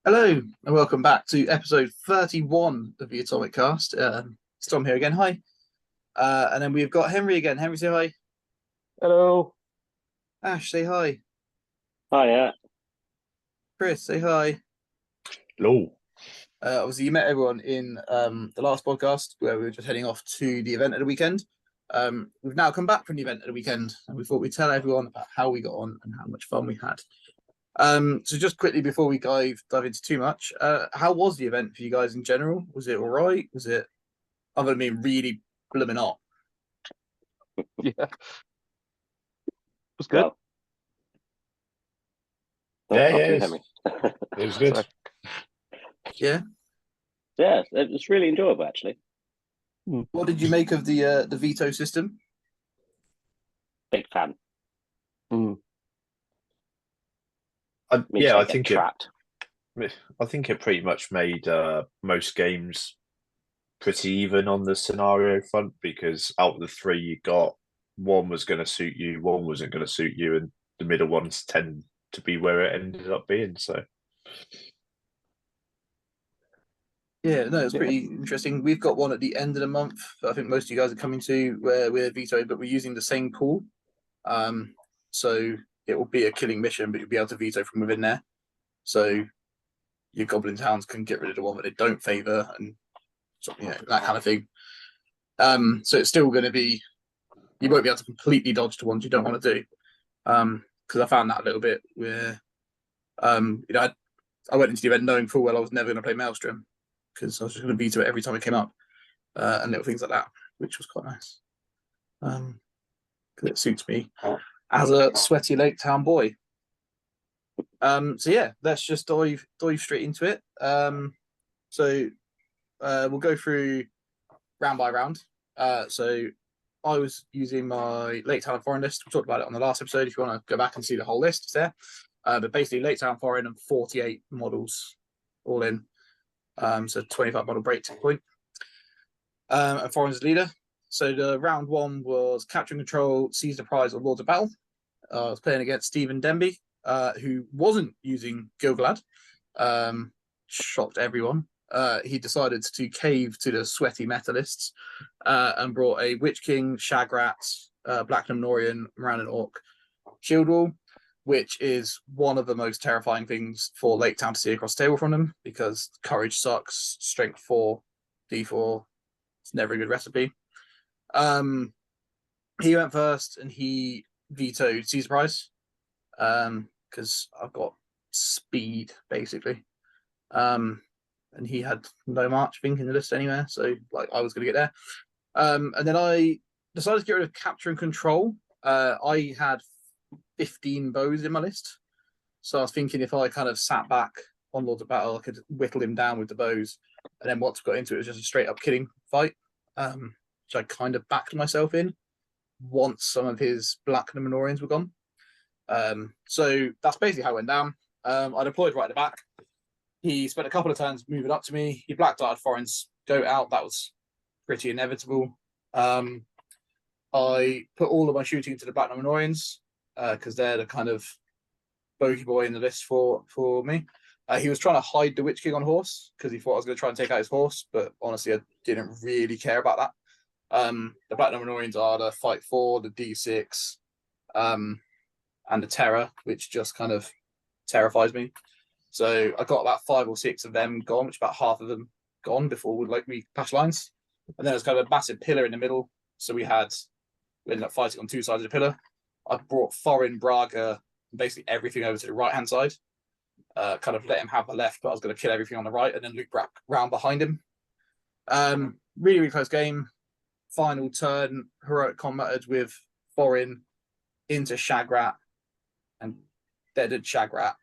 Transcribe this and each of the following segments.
Hello and welcome back to episode 31 of the Atomic Cast. It's Tom here again. Hi. And then we've got Henry again. Henry, say hi. Hello. Ash, say hi. Hiya. Chris, say hi. Hello. Obviously, you met everyone in the last podcast where we were just heading off to the event at the weekend. We've now come back from the event at the weekend, and we thought we'd tell everyone about how we got on and how much fun we had. So just quickly before we dive into too much, how was the event for you guys in general? Was it all right? Was it, other than being really blooming hot? Yeah. Was good. Well, Yeah, After yeah, you, it's- Henry. It was good. Sorry. Yeah. Yeah, it was really enjoyable actually. What did you make of the veto system? Big fan. I Means yeah, they I get think trapped. I think it pretty much made most games pretty even on the scenario front because out of the three you got, one was going to suit you, one wasn't going to suit you, and the middle ones tend to be where it ended up being. So Yeah, no, it's Yeah. pretty interesting. We've got one at the end of the month that I think most of you guys are coming to where we're vetoed, but we're using the same pool. So it will be a killing mission, but you'll be able to veto from within there. So your goblin towns can get rid of the one that they don't favour and that kind of thing. So it's still going to be, you won't be able to completely dodge the ones you don't want to do. Because I found that a little bit where I went into the event knowing full well I was never going to play Maelstrom because I was just going to veto it every time it came up, and little things like that, which was quite nice. Because it suits me as a sweaty Lake Town boy. So yeah, let's just dive straight into it. We'll go through round by round. So I was using my Lake Town Foreign list. We talked about it on the last episode. If you want to go back and see the whole list, it's there. But basically, Lake Town Foreign and 48 models all in. So 25 model break point. And Foreign's leader. So the round one was capturing control, seize the prize, or Lords of Battle. I was playing against Stephen Denby, who wasn't using Gilgalad. Shocked everyone. He decided to cave to the sweaty metalists and brought a Witch King, Shagrat, Black Numnorian, Moran and Orc shield wall, which is one of the most terrifying things for Lake Town to see across the table from them because courage sucks, strength 4, D4, it's never a good recipe. He went first and he vetoed Seize Prize because I've got speed basically. And he had no march, I think, in the list anywhere. So like I was going to get there. And then I decided to get rid of capture and control. I had 15 bows in my list. So I was thinking if I kind of sat back on Lords of Battle, I could whittle him down with the bows. And then once we got into it, it was just a straight up killing fight, which I kind of backed myself in once some of his Black Numnorians were gone. So that's basically how it went down. I deployed right at the back. He spent a couple of turns moving up to me. He black darted Foreign's goat out. That was pretty inevitable. I put all of my shooting into the Black Numnorians because they're the kind of bogey boy in the list for me. He was trying to hide the Witch King on horse because he thought I was going to try and take out his horse, but honestly, I didn't really care about that. The Black Numnorians are the Fight 4, the D6, and the Terror, which just kind of terrifies me. So I got about 5 or 6 of them gone, which about half of them gone before we patch lines. And then there's kind of a massive pillar in the middle. So we ended up fighting on 2 sides of the pillar. I brought Foreign, Braga, basically everything over to the right hand side. Kind of let him have the left, but I was going to kill everything on the right and then loop back round behind him. Really, really close game. Final turn, heroic combated with Foreign into Shagrat and deaded Shagrat.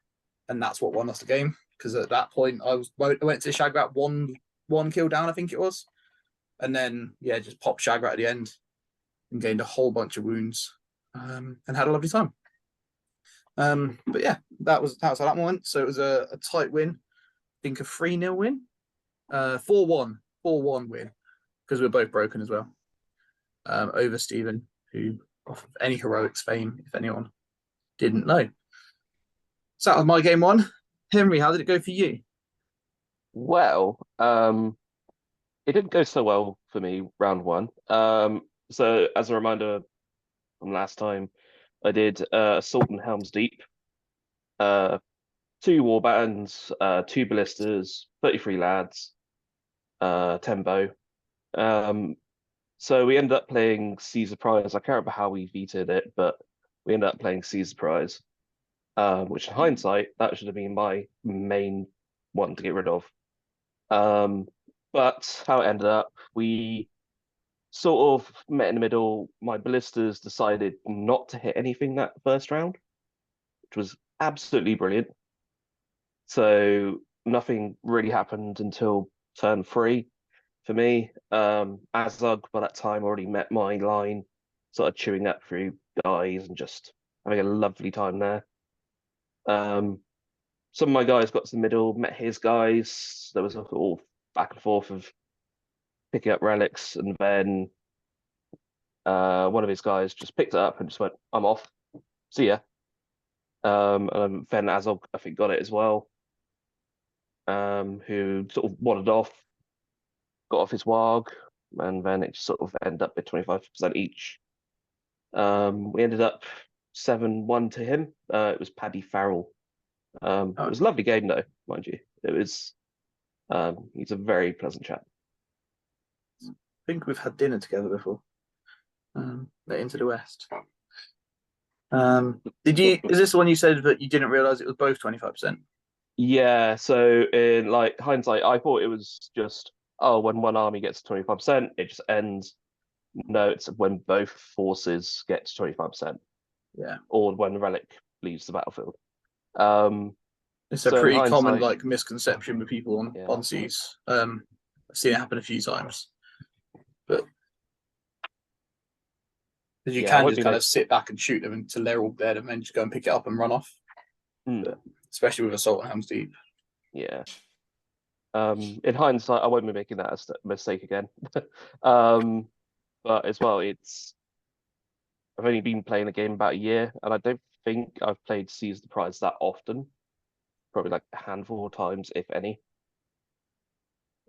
And that's what won us the game. Because at that point, I went to Shagrat one kill down, I think it was. And then, yeah, just popped Shagrat at the end and gained a whole bunch of wounds and had a lovely time. But yeah, that was how that one went. So it was a tight win. I think a 3-0 win. 4-1 win because we're both broken as well. Over Stephen, who off of any heroics fame, if anyone didn't know. So that was my game one. Henry, how did it go for you? Well, it didn't go so well for me round one. So as a reminder from last time, I did Assault and Helm's Deep, uh, 2 warbands, 2 ballistas, 33 lads, 10 bow. So we ended up playing Caesar Prize. I can't remember how we vetoed it, but we ended up playing Caesar Prize, which in hindsight, that should have been my main one to get rid of. But how it ended up, we sort of met in the middle. My ballistas decided not to hit anything that first round, which was absolutely brilliant. So nothing really happened until turn 3 for me. Azug by that time already met my line, sort of chewing that through guys and just having a lovely time there. Some of my guys got to the middle, met his guys. There was a all back and forth of picking up relics, and then one of his guys just picked it up and just went, "I'm off. See ya." And then Azog, I think, got it as well. Who sort of wandered off, got off his warg, and then it just sort of ended up at 25% each. We ended up 7-1 to him. It was Paddy Farrell. It was a lovely game though, mind you. It was. He's a very pleasant chap. I think we've had dinner together before. Into the West. Did you? Is this the one you said that you didn't realize it was both 25%? Yeah. So in like hindsight, I thought it was just when one army gets 25%, it just ends. No, it's when both forces get to 25%. Yeah. Or when the relic leaves the battlefield. It's a pretty common like misconception with people on seas. I've seen it happen a few times, but you can just kind of sit back and shoot them until they're all dead, and then just go and pick it up and run off. But, especially with Assault and Helm's Deep. Yeah. In hindsight, I won't be making that a mistake again. But as well, I've only been playing the game about a year, and I don't think I've played Seize the Prize that often. Probably like a handful of times, if any.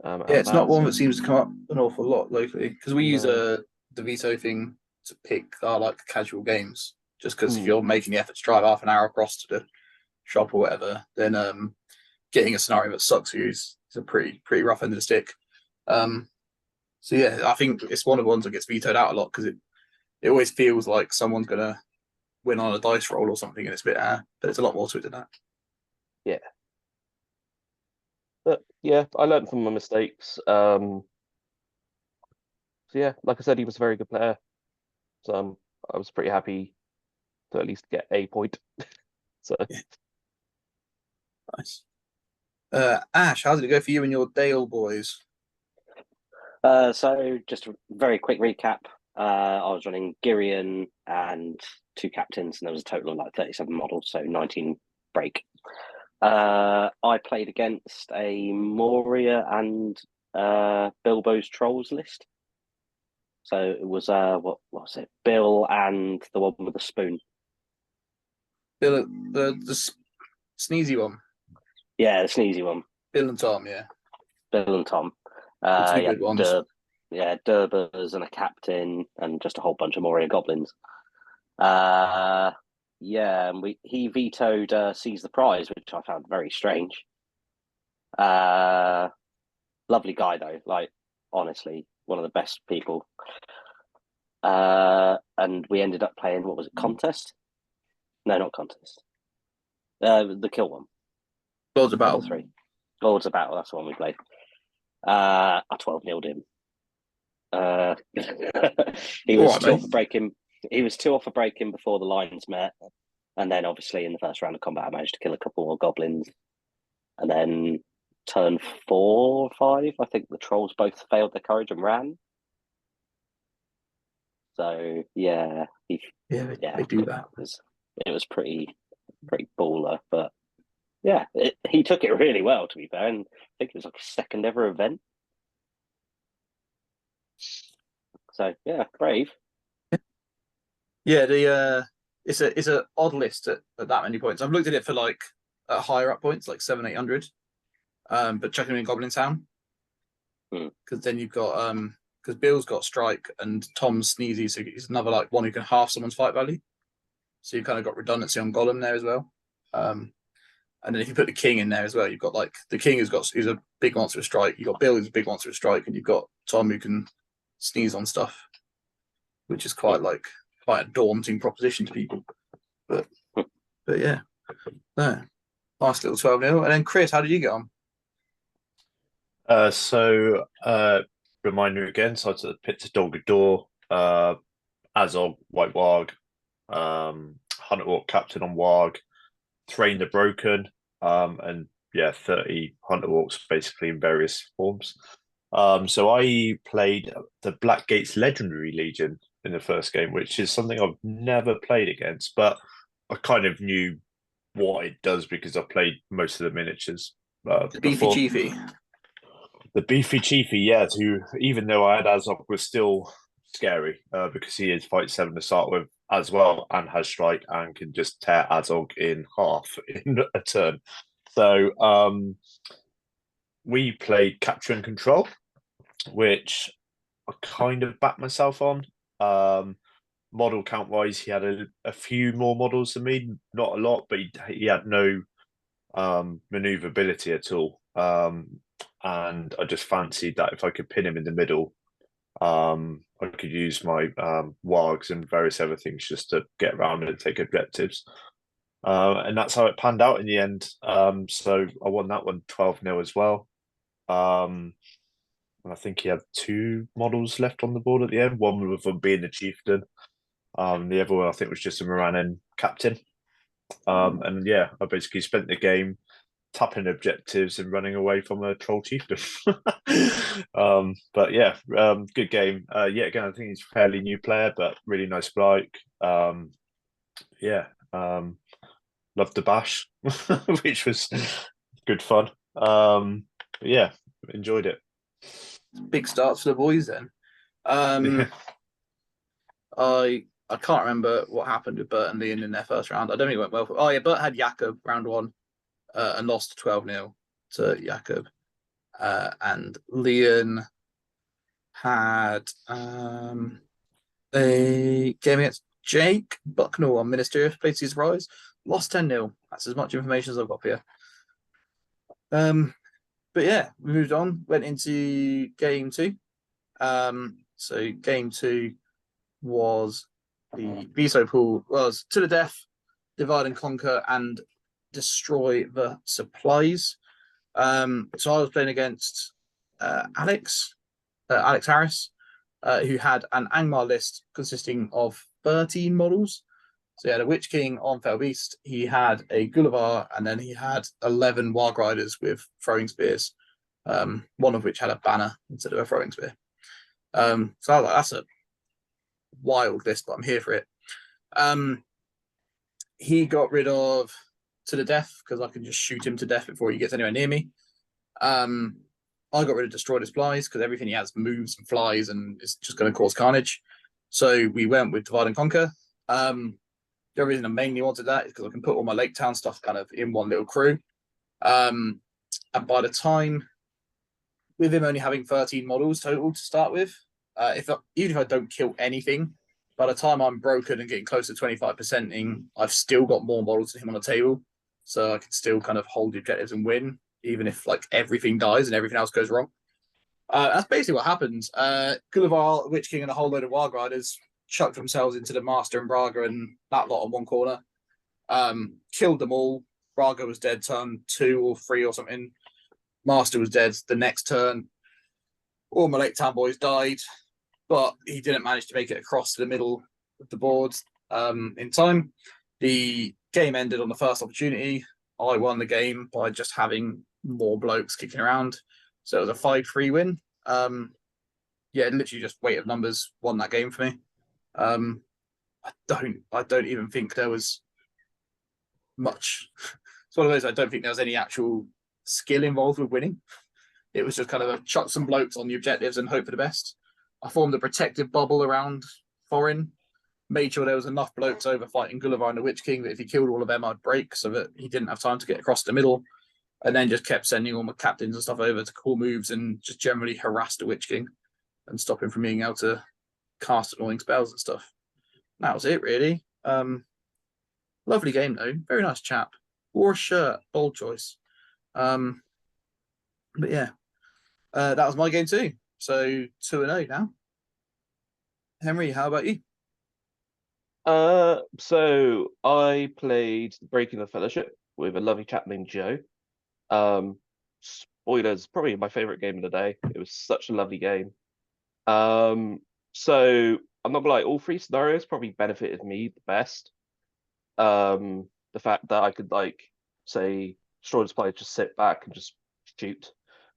It's not one that seems to come up an awful lot locally, because we use the veto thing to pick our like casual games. Just because if you're making the effort to drive half an hour across to the shop or whatever, then getting a scenario that sucks for you is a pretty rough end of the stick. So yeah, I think it's one of the ones that gets vetoed out a lot because it always feels like someone's gonna win on a dice roll or something, and it's a bit but there's a lot more to it than that. Yeah. But yeah, I learned from my mistakes. So yeah, like I said, he was a very good player. So I was pretty happy to at least get a point. So yeah. Nice. Ash, how did it go for you and your Dale boys? So just a very quick recap. I was running Girion and 2 captains, and there was a total of like 37 models, so 19 break. I played against a Moria and Bilbo's Trolls list. So it was what was it? Bill and the one with the spoon. Bill, the sneezy one. Yeah, the sneezy one. Bill and Tom, yeah. Bill and Tom. The 2 good ones. Durbers and a captain and just a whole bunch of Moria goblins. And he vetoed Seize the Prize, which I found very strange. Lovely guy though, like honestly, one of the best people. And we ended up playing, what was it, contest? No, not contest. The kill one. Lords of Battle. 3. Lords of Battle, that's the one we played. I 12-0'd him. He was two off a break-in. He was 2 off a break-in before the lines met, and then obviously in the first round of combat, I managed to kill a couple more goblins. And then turn 4 or 5, I think the trolls both failed their courage and ran. So yeah, they do that. It was pretty baller, but yeah, he took it really well, to be fair, and I think it was like a second ever event. So yeah, brave. Yeah, it's a odd list at that many points. I've looked at it for like higher up points, like 700-800. but chuck him in Goblin Town. Because then you've got because Bill's got strike and Tom's sneezy, so he's another like one who can half someone's fight value. So you've kind of got redundancy on Golem there as well. And then if you put the king in there as well, you've got like the king who's a big monster with strike. You've got Bill who's a big monster with strike, and you've got Tom who can sneeze on stuff, which is quite a daunting proposition to people. But yeah, no, nice little 12-0. And then Chris, how did you get on? Reminder again, so I took the pit to Dolgador, Azog, White Warg, Hunter Orc Captain on Warg, Thrain the Broken, and 30 Hunter Orcs basically in various forms. So I played the Black Gates Legendary Legion in the first game, which is something I've never played against, but I kind of knew what it does because I played most of the miniatures. The Beefy Chiefy. The Beefy Chiefy, who, even though I had Azog, was still scary because he is fight 7 to start with as well and has strike and can just tear Azog in half in a turn. So we played Capture and Control, which I kind of backed myself on. Model count wise, he had a few more models than me, not a lot, but he had no maneuverability at all. And I just fancied that if I could pin him in the middle, I could use my wargs and various other things just to get around and take objectives. And that's how it panned out in the end. So I won that one 12-0 as well. And I think he had 2 models left on the board at the end, one of them being the chieftain. The other one I think was just a Moranen captain. And I basically spent the game tapping objectives and running away from a troll chieftain. But good game. Again, I think he's a fairly new player, but really nice bloke. Loved the bash, which was good fun. Enjoyed it. Big starts for the boys then. I can't remember what happened with Bert and Leon in their first round. I don't think it went well. Bert had Jakob round 1 and lost 12-0 to Jakob. And Leon had a game against Jake Bucknell on Ministerial Places Rise. Lost 10-0. That's as much information as I've got here. But we moved on, went into game 2. So game 2 was the Viso pool was to the death, divide and conquer, and destroy the supplies. So I was playing against Alex Harris, who had an Angmar list consisting of 13 models. So he had a Witch King on Fell Beast, he had a Gulliver, and then he had 11 Warg Riders with throwing spears, one of which had a banner instead of a throwing spear. So I was like, that's a wild list, but I'm here for it. He got rid of to the death because I can just shoot him to death before he gets anywhere near me. I got rid of Destroy the Supplies because everything he has moves and flies and it's just going to cause carnage. So we went with Divide and Conquer. The reason I mainly wanted that is because I can put all my Lake Town stuff kind of in one little crew. And by the time, with him only having 13 models total to start with, even if I don't kill anything, by the time I'm broken and getting close to 25%ing, I've still got more models than him on the table. So I can still kind of hold the objectives and win, even if like everything dies and everything else goes wrong. That's basically what happens. Gulliver, Witch King, and a whole load of Warg Riders chucked themselves into the Master and Braga and that lot on one corner. Killed them all. Braga was dead turn 2 or 3 or something. Master was dead the next turn. All my Lake Town boys died, but he didn't manage to make it across to the middle of the board in time. The game ended on the first opportunity. I won the game by just having more blokes kicking around. So it was a 5-3 win. Literally just weight of numbers won that game for me. I don't even think there was much. It's one of those, I don't think there was any actual skill involved with winning. It was just kind of a chuck some blokes on the objectives and hope for the best. I formed a protective bubble around Foreign, made sure there was enough blokes over fighting Gulliver and the Witch King that if he killed all of them, I'd break so that he didn't have time to get across the middle. and then just kept sending all my captains and stuff over to call moves and just generally harass the Witch King and stop him from being able to cast annoying spells and stuff. That was it, really. Lovely game though, very nice chap. Wore a shirt, bold choice. But yeah, that was my game too. So 2-0 now. Henry, how about you? So I played Breaking the Fellowship with a lovely chap named Joe. Spoilers, probably my favorite game of the day. It was such a lovely game. So I'm not gonna lie, all three scenarios probably benefited me the best. The fact that I could say destroy the supply, just sit back and just shoot,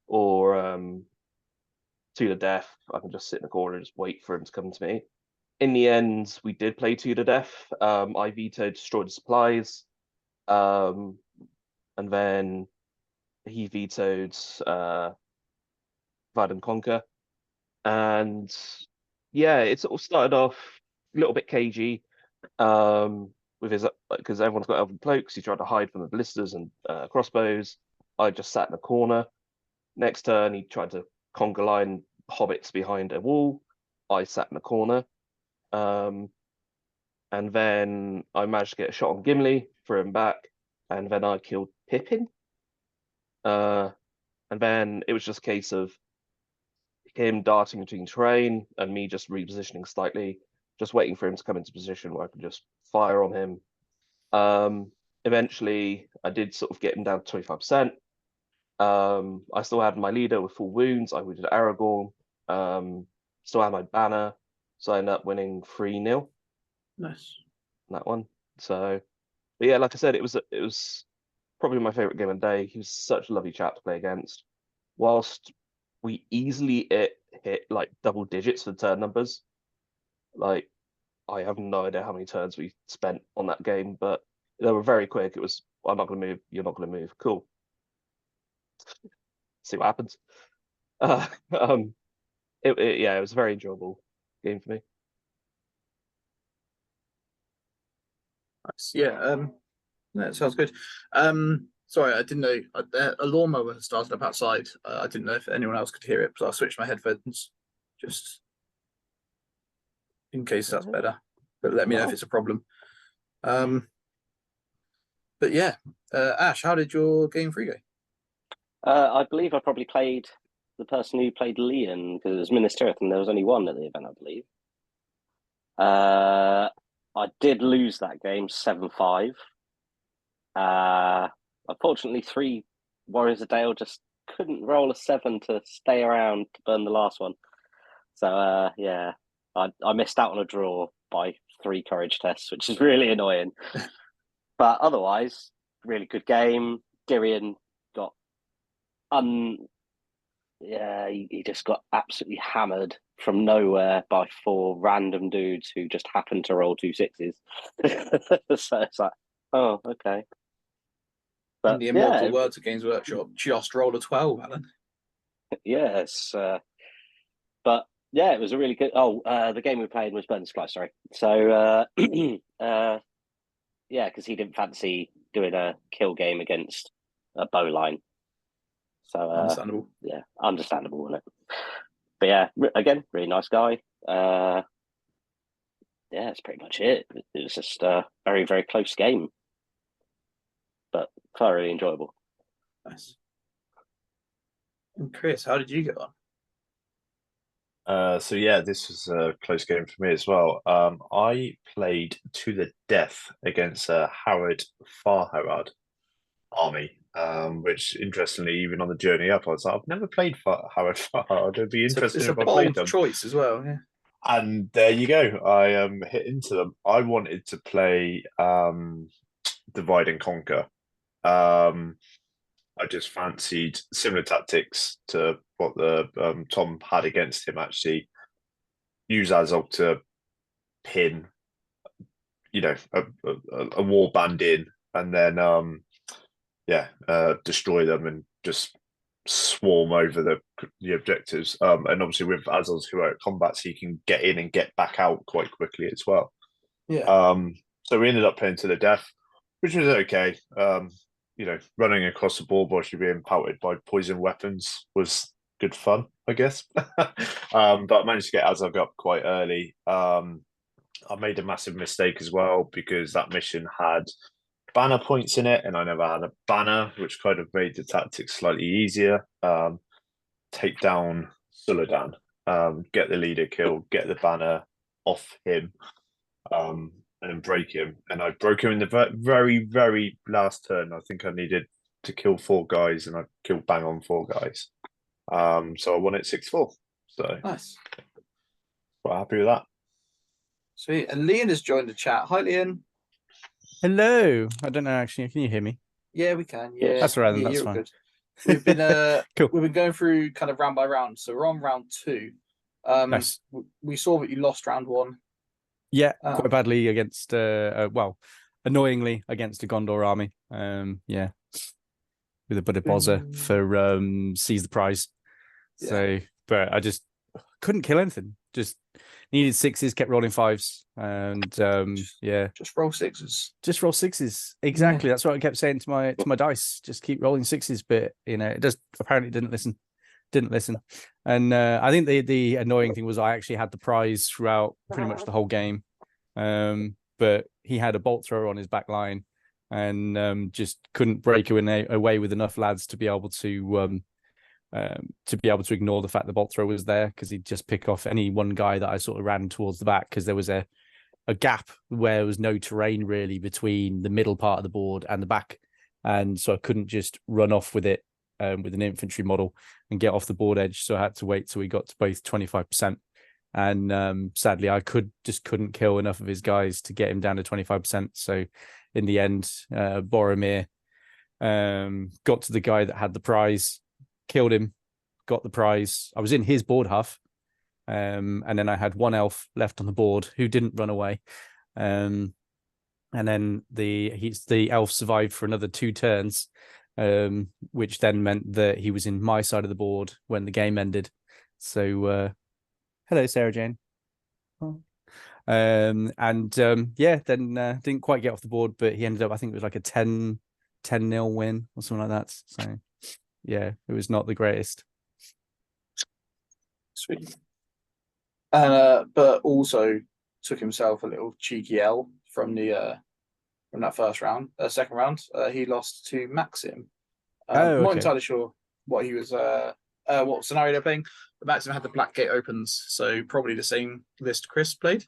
or to the death, I can just sit in the corner and just wait for him to come to me. In the end, we did play to the death. I vetoed destroy the supplies, and then he vetoed divide and conquer. And yeah, it sort of started off a little bit cagey, with his, because everyone's got elven cloaks. He tried to hide from the ballistas and crossbows. I just sat in a corner. Next turn, he tried to conga line hobbits behind a wall. I sat in a corner. And then I managed to get a shot on Gimli, threw him back, and then I killed Pippin. And then it was just a case of him darting between terrain and me just repositioning slightly, just waiting for him to come into position where I could just fire on him. Eventually, I did sort of get him down to 25%. I still had my leader with full wounds. I wounded Aragorn. Still had my banner, so I ended up winning 3-0. Nice. That one. So, but yeah, like I said, it was probably my favorite game of the day. He was such a lovely chap to play against. Whilst we easily hit like double digits for turn numbers, like I have no idea how many turns we spent on that game, but they were very quick. It was, I'm not going to move, you're not going to move. Cool. See what happens. Yeah, it was a very enjoyable game for me. Nice. Yeah, that sounds good. Sorry, I didn't know a lawnmower started up outside. I didn't know if anyone else could hear it, so I switched my headphones just in case that's better. But let me know if it's a problem. But yeah, Ash, how did your game 3 go? I believe I probably played the person who played Leon, because it was Minas Tirith and there was only one at the event, I believe. I did lose that game 7-5. Unfortunately, 3 Warriors of Dale just couldn't roll a 7 to stay around to burn the last one. So yeah, I missed out on a draw by 3 courage tests, which is really annoying. But otherwise, really good game. Girion got he just got absolutely hammered from nowhere by 4 random dudes who just happened to roll 2 6s. So it's like, oh, okay. But in the immortal words of Games Workshop, just rolled a 12, Alan. Yes. But yeah, it was a really good. The game we played was Burn Supply, sorry. So yeah, because he didn't fancy doing a kill game against a bowline. So understandable. Yeah, understandable, wasn't it? But yeah, again, really nice guy. Yeah, that's pretty much it. It was just a very, very close game, but thoroughly enjoyable. Nice. And Chris, how did you get on? So yeah, this was a close game for me as well. I played to the death against Howard Farharad army, which interestingly, even on the journey up, I was like, I've never played Howard Farharad. It'd be interesting if I played them. Choice as well, yeah. And there you go. I hit into them. I wanted to play Divide and Conquer. I just fancied similar tactics to what the Tom had against him. Actually, use Azog to pin, a war band in, and then destroy them and just swarm over the objectives. And obviously with Azog's heroic combat, so you can get in and get back out quite quickly as well. Yeah. So we ended up playing to the death, which was okay. running across the board while you're being pelted by poison weapons was good fun, I guess. But I managed to get Azog up quite early. I made a massive mistake as well because that mission had banner points in it, and I never had a banner, which kind of made the tactics slightly easier. Take down Suladan, get the leader killed, get the banner off him, and break him. And I broke him in the very, very last turn. I think I needed to kill 4 guys, and I killed bang on 4 guys. So I won it 6-4. So Nice. quite happy with that. Sweet. And Leon has joined the chat. Hi, Leon. Hello. I don't know actually. Can you hear me? Yeah, we can. Yeah, That's all right, then, Yeah, that's you're fine. good. We've been Cool. we've been going through kind of round by round. So we're on round 2. Nice. We saw that you lost round 1. Yeah, Oh. quite badly against well, annoyingly against a Gondor army. Yeah. With a bit of bozzer for seize the prize. Yeah. So but I just couldn't kill anything. Just needed 6s, kept rolling 5s. And yeah. Just roll 6s. Just roll 6s. Exactly. That's what I kept saying to my dice. Just keep rolling 6s, but it just apparently didn't listen. And I think the annoying thing was I actually had the prize throughout pretty much the whole game. But he had a bolt thrower on his back line and just couldn't break away with enough lads to be able to ignore the fact the bolt thrower was there, because he'd just pick off any one guy that I sort of ran towards the back, because there was a gap where there was no terrain really between the middle part of the board and the back. And so I couldn't just run off with it with an infantry model and get off the board edge. So I had to wait till we got to both 25%. And sadly, I couldn't kill enough of his guys to get him down to 25%. So in the end, Boromir got to the guy that had the prize, killed him, got the prize. I was in his board half. And then I had 1 elf left on the board who didn't run away. And then the elf survived for another 2 turns, which then meant that he was in my side of the board when the game ended. So hello, Sarah Jane. Then didn't quite get off the board, but he ended up, I think it was like a 10-0 win or something like that. So yeah, it was not the greatest. Sweet. But also took himself a little cheeky L from that second round. He lost to Maxim. Okay. Not entirely sure what he was what scenario they're playing, but Maxim had the Black Gate opens, so probably the same list Chris played.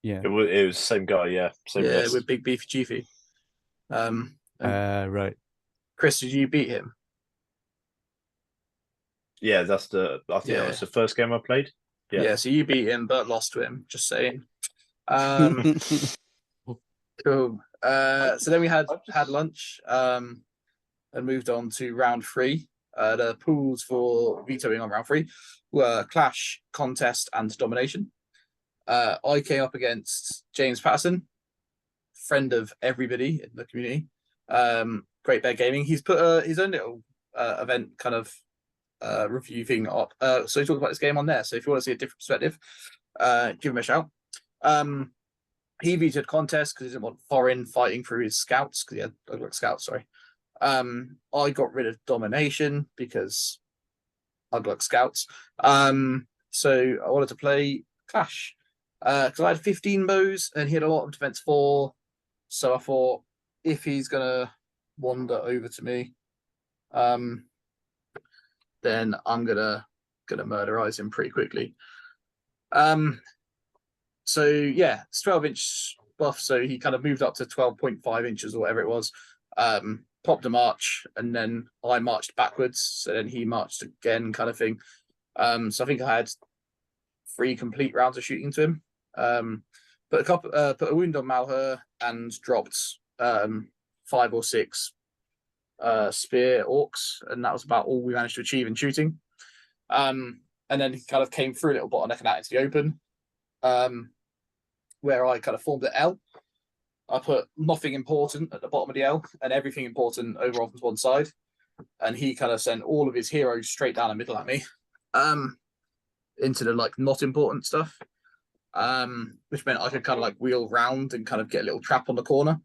Yeah. It was the same guy, yeah. Same list. With Big Beefy Chiefy. Right. Chris, did you beat him? Yeah, I think that was the first game I played. Yeah, so you beat him but lost to him, just saying. Cool. So then we had lunch and moved on to round 3. The pools for vetoing on round 3 were Clash, Contest, and Domination. I came up against James Patterson, friend of everybody in the community. Great Bear Gaming. He's put his own little event kind of review thing up. So he talked about this game on there. So if you want to see a different perspective, give him a shout. He vetoed Contest because he didn't want foreign fighting through his scouts, because he had scouts, sorry. I got rid of Domination because I'd like scouts. So I wanted to play Clash because I had 15 bows and he had a lot of defense 4. So I thought, if he's gonna wander over to me, then I'm gonna murderize him pretty quickly. So yeah, it's 12-inch buff, so he kind of moved up to 12.5 inches or whatever it was. Popped a march, and then I marched backwards, so then he marched again, kind of thing. So I think I had 3 complete rounds of shooting to him. Put a wound on Malher and dropped 5 or 6 spear orcs, and that was about all we managed to achieve in shooting. And then he kind of came through a little bottleneck and out into the open, where I kind of formed an L. I put nothing important at the bottom of the L and everything important over off to one side. And he kind of sent all of his heroes straight down the middle at me, into the not important stuff, which meant I could kind of wheel round and kind of get a little trap on the corner.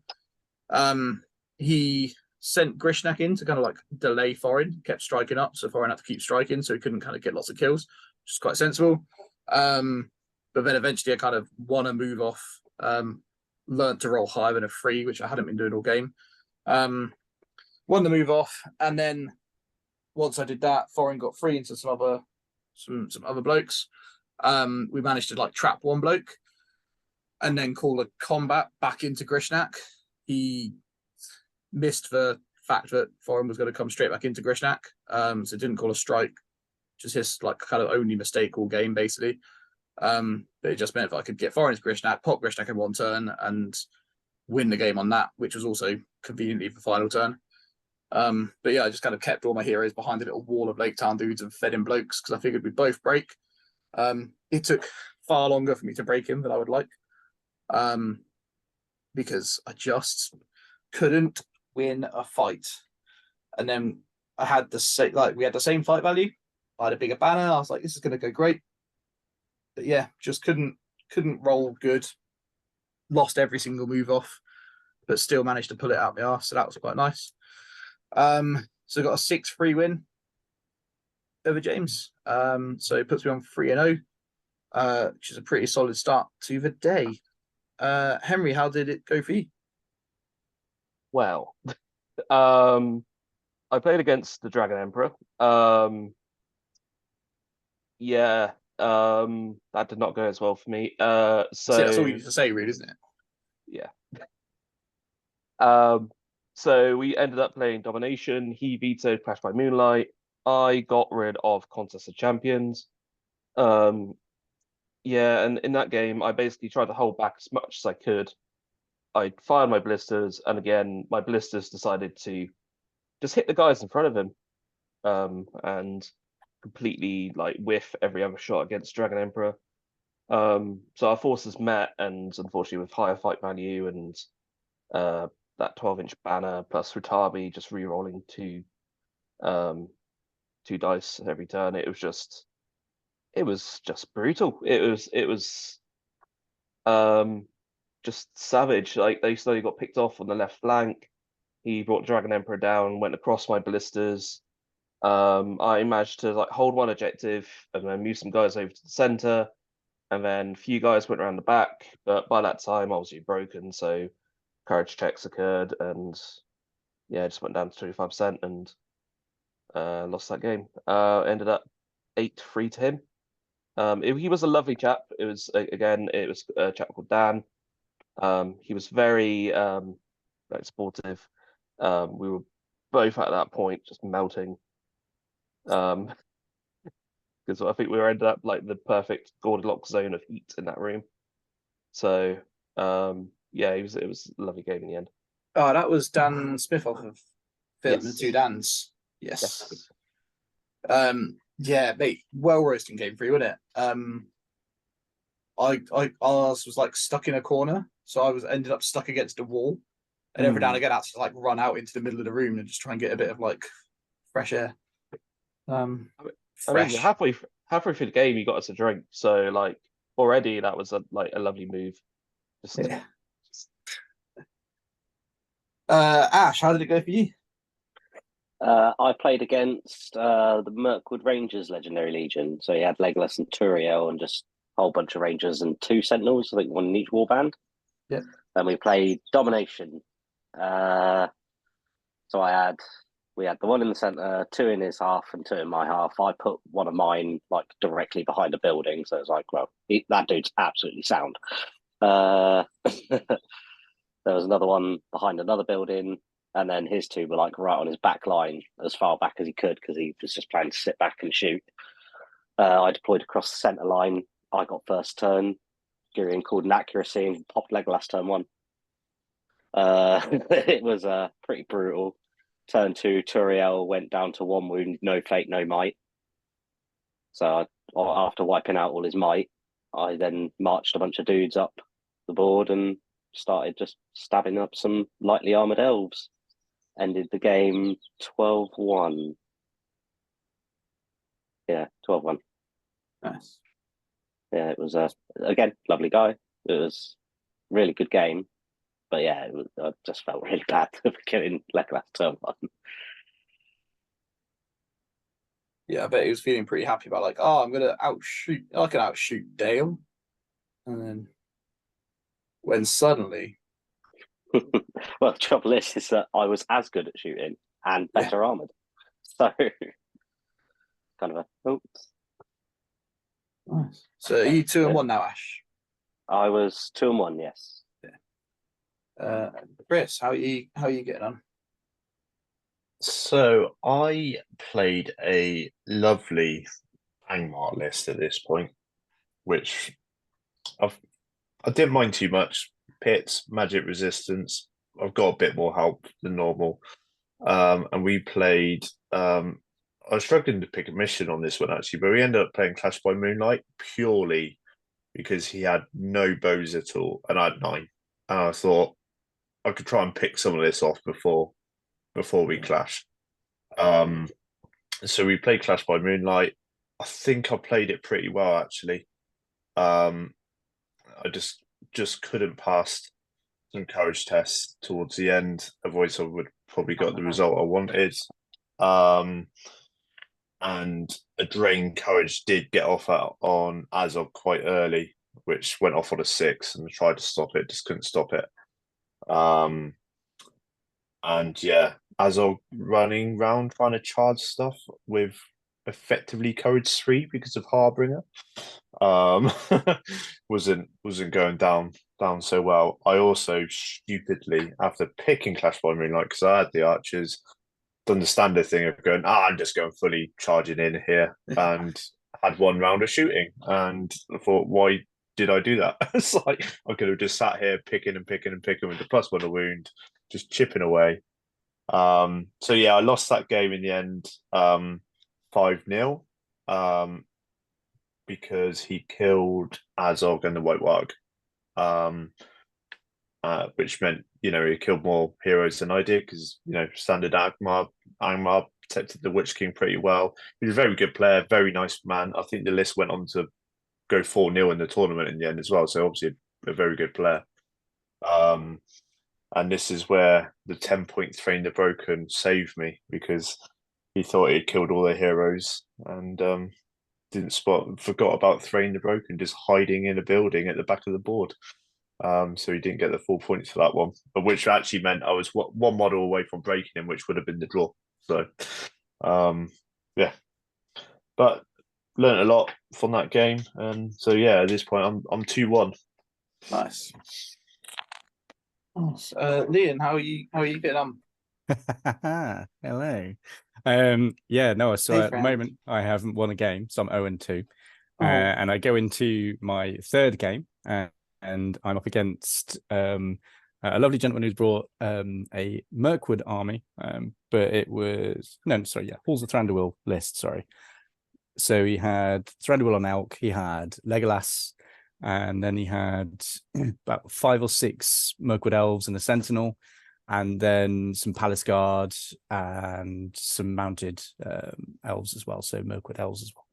He sent Grishnak in to kind of like delay Foreign, kept striking up, so Foreign had to keep striking, so he couldn't kind of get lots of kills, which is quite sensible. But then eventually I kind of won a move off, learned to roll higher than a 3, which I hadn't been doing all game. Won the move off, and then once I did that, Foreign got free into some other blokes. We managed to like trap one bloke and then call a combat back into Grishnak. He missed the fact that Foreign was going to come straight back into Grishnak, so didn't call a strike, just his like kind of only mistake all game basically. But it just meant that I could get Foreign into Grishnak, pop Grishnak in one turn, and win the game on that, which was also conveniently the final turn. But yeah, I just kind of kept all my heroes behind a little wall of Lake Town dudes and fed in blokes because I figured we'd both break. It took far longer for me to break him than I would like, because I just couldn't win a fight. And then I had the same, like we had the same fight value. I had a bigger banner. I was like, this is going to go great. But yeah, just couldn't roll good. Lost every single move off, but still managed to pull it out my arse. So that was quite nice. So got a 6-3 win over James. So it puts me on 3-0, which is a pretty solid start to the day. Henry, how did it go for you? Well, I played against the Dragon Emperor. Yeah, that did not go as well for me. So That's all you need to say, really, isn't it? Yeah. So we ended up playing Domination. He vetoed Clash by Moonlight. I got rid of Contest of Champions. Yeah, and in that game, I basically tried to hold back as much as I could. I fired my blisters, and again, my blisters decided to just hit the guys in front of him, and completely like whiff every other shot against Dragon Emperor. So our forces met, and unfortunately, with higher fight value and that 12-inch banner plus Rutabi just re-rolling two dice every turn, it was just brutal. It was just savage. Like they slowly got picked off on the left flank. He brought Dragon Emperor down, went across my ballistas. I managed to like hold one objective and then move some guys over to the center, and then a few guys went around the back. But by that time, I was broken, so courage checks occurred, and yeah, just went down to 25% and lost that game. Ended up 8-3 to him. He was a lovely chap. It was a chap called Dan. He was very supportive. We were both at that point just melting. Because I think we ended up like the perfect Goldilocks zone of heat in that room. So yeah, it was a lovely game in the end. Oh, that was Dan Smith off of Film Yes. The Two Dans. Yes. Yes. Yeah, mate, well roasting game for you, wasn't it? Ours was like stuck in a corner, so I ended up stuck against a wall, and every now and again I had to like run out into the middle of the room and just try and get a bit of like fresh air. I mean, Fresh. halfway through the game, you got us a drink, so like already that was a lovely move. Yeah. Ash, how did it go for you? I played against the Mirkwood Rangers Legendary Legion. So he had Legolas and Turiel and just a whole bunch of Rangers and 2 Sentinels, I think one in each warband. Yeah. And we played Domination. So we had the one in the center, 2 in his half and 2 in my half. I put one of mine like directly behind a building. So it's like, well, that dude's absolutely sound. There was another one behind another building. And then his 2 were like right on his back line as far back as he could because he was just planning to sit back and shoot. I deployed across the centre line. I got first turn. Girion called an accuracy and popped Legolas turn 1. It was pretty brutal. Turn 2, Turiel went down to 1 wound, no fate, no might. So after wiping out all his might, I then marched a bunch of dudes up the board and started just stabbing up some lightly armoured elves. Ended the game 12-1. Yeah, 12-1. Nice. Yeah, it was again, lovely guy. It was a really good game. But yeah, I just felt really bad for killing Legolas turn 1. Yeah, I bet he was feeling pretty happy about like, oh, I can outshoot Dale. And then when suddenly Well, the trouble is that I was as good at shooting and better armored. So kind of a oops. Nice. So are you 2-1 now, Ash? I was 2-1, yes. Chris, how are you getting on? So I played a lovely Angmar list at this point, which I didn't mind too much. Pits, magic resistance. I've got a bit more help than normal. And we played. I was struggling to pick a mission on this one actually, but we ended up playing Clash by Moonlight purely because he had no bows at all, and I had 9. And I thought I could try and pick some of this off before we clash. So we played Clash by Moonlight. I think I played it pretty well actually. I just couldn't pass some courage tests towards the end. Otherwise, I would probably got the result I wanted. And a drain courage did get off on Azog quite early, which went off on a 6, and I tried to stop it, just couldn't stop it. And yeah, Azog running round trying to charge stuff with effectively courage 3 because of Harbinger. Wasn't going down so well. I also stupidly, after picking Clash by Moonlight, because I had the archers, done the standard thing of going, I'm just going fully charging in here, and had 1 round of shooting. And I thought, why did I do that? It's like I could have just sat here picking with the +1 a wound, just chipping away. So yeah, I lost that game in the end, 5-0, because he killed Azog and the White Warg, which meant he killed more heroes than I did because standard Angmar protected the Witch King pretty well. He was a very good player, very nice man. I think the list went on to go 4-0 in the tournament in the end as well. So obviously a very good player. And this is where the 10-point Thrain the Broken saved me, because he thought he killed all the heroes and forgot about Thrain the Broken just hiding in a building at the back of the board. So he didn't get the full points for that one, but which actually meant I was 1 model away from breaking him, which would have been the draw. So, yeah, but learned a lot from that game, and so yeah, at this point I'm 2-1. Nice. Liam, how are you getting on? Hello. Yeah, no, so Hey, at the friend. moment I haven't won a game, so I'm 0-2. Oh. And I go into my 3rd game, and I'm up against a lovely gentleman who's brought a Mirkwood army, but it was Halls of Thranduil list, sorry. So he had Thranduil on Elk, he had Legolas, and then he had about 5 or 6 Mirkwood elves and a sentinel, and then some Palace Guard and some mounted elves as well, so Mirkwood elves as well.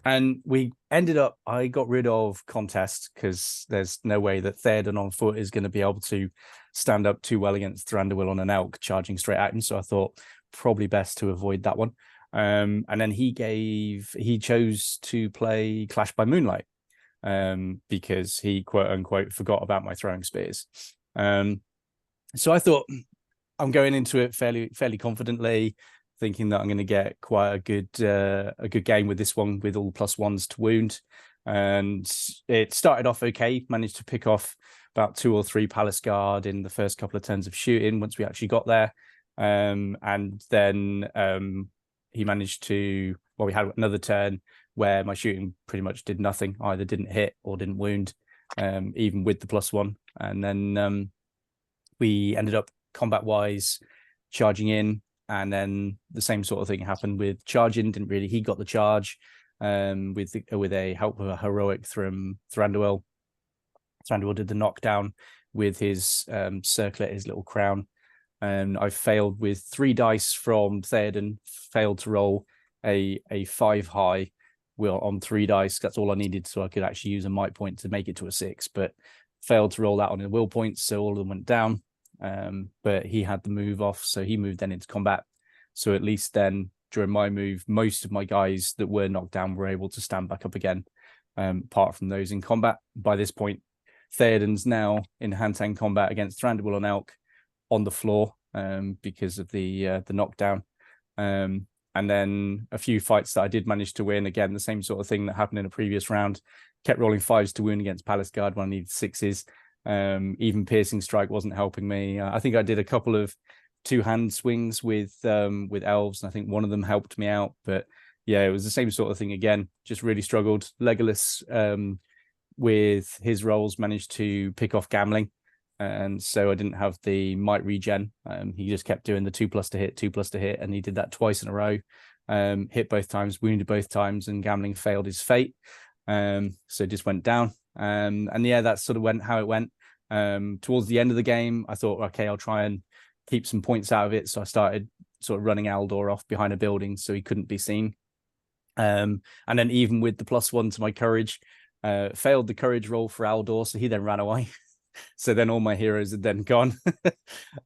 And we ended up, I got rid of contest because there's no way that Theoden on foot is going to be able to stand up too well against Thranduil on an elk charging straight at him. So I thought probably best to avoid that one. And then he chose to play Clash by Moonlight because he quote unquote forgot about my throwing spears. So I thought I'm going into it fairly confidently, thinking that I'm going to get quite a good game with this one, with all +1s to wound. And it started off okay, managed to pick off about 2 or 3 Palace Guard in the first couple of turns of shooting once we actually got there. And then he managed to, we had another turn where my shooting pretty much did nothing, either didn't hit or didn't wound, even with the +1. And then we ended up combat-wise charging in, and then the same sort of thing happened with charging. He got the charge with a help of a heroic from Thranduil. Thranduil did the knockdown with his circlet, his little crown. And I failed with 3 dice from Theoden, failed to roll a 5 high on 3 dice. That's all I needed, so I could actually use a might point to make it to a 6. But failed to roll that on the will points, so all of them went down. But he had the move off, so he moved then into combat. So at least then during my move, most of my guys that were knocked down were able to stand back up again, apart from those in combat. By this point, Theoden's now in hand-to-hand combat against Thranduil and Elk on the floor because of the knockdown. And then a few fights that I did manage to win. Again, the same sort of thing that happened in a previous round. Kept rolling 5s to wound against Palace Guard when I needed 6s. Even Piercing Strike wasn't helping me. I think I did a couple of 2-hand swings with elves, and I think one of them helped me out. But yeah, it was the same sort of thing again. Just really struggled. Legolas, with his rolls, managed to pick off Gambling, and so I didn't have the might regen. He just kept doing the 2+ to hit, 2+ to hit, and he did that twice in a row. Hit both times, wounded both times, and Gambling failed his fate. So just went down. And yeah, that's sort of how it went. Towards the end of the game, I thought, okay, I'll try and keep some points out of it. So I started sort of running Aldor off behind a building so he couldn't be seen. And then even with the +1 to my courage, failed the courage roll for Aldor, so he then ran away. So then all my heroes had then gone.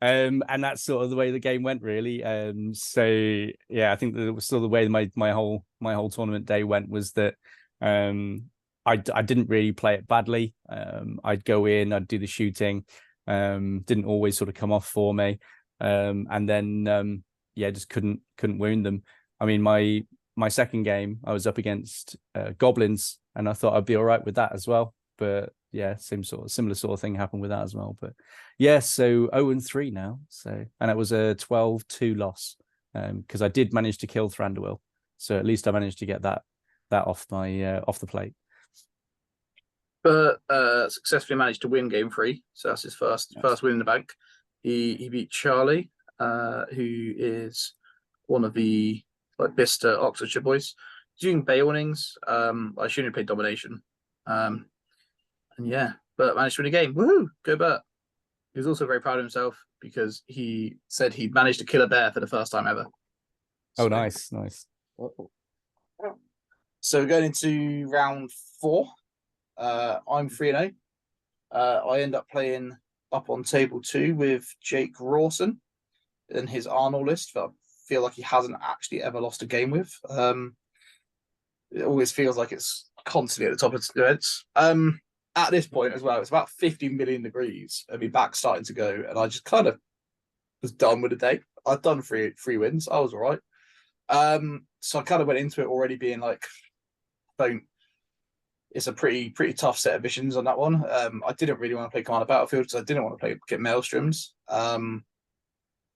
And that's sort of the way the game went, really. So yeah, I think that it was still the way my whole tournament day went, was that I didn't really play it badly. I'd go in, I'd do the shooting, didn't always sort of come off for me, and then yeah, just couldn't wound them. I mean, my second game, I was up against goblins, and I thought I'd be all right with that as well. But yeah, similar sort of thing happened with that as well. But yeah, so 0-3 now. So, and it was a 12-2 loss, because I did manage to kill Thranduil. So at least I managed to get that off the plate. But successfully managed to win game 3, so that's his first win in the bank. He beat Charlie, who is one of the Bicester Oxfordshire boys. Doing Beowlings, I shouldn't have played Domination, and yeah, but managed to win a game. Woohoo! Go Bert. He was also very proud of himself because he said he'd managed to kill a bear for the first time ever. Oh, nice. So we're going into round 4. I'm 3-0. I end up playing up on table 2 with Jake Rawson in his Arnold list that I feel like he hasn't actually ever lost a game with. It always feels like it's constantly at the top of the heads. At this point as well, it's about 50 million degrees and my back's starting to go, and I just kind of was done with the day. I'd done three wins. I was all right. So I kind of went into it already being like, it's a pretty tough set of missions on that one. I didn't really want to play Commander Battlefield because I didn't want to get Maelstroms,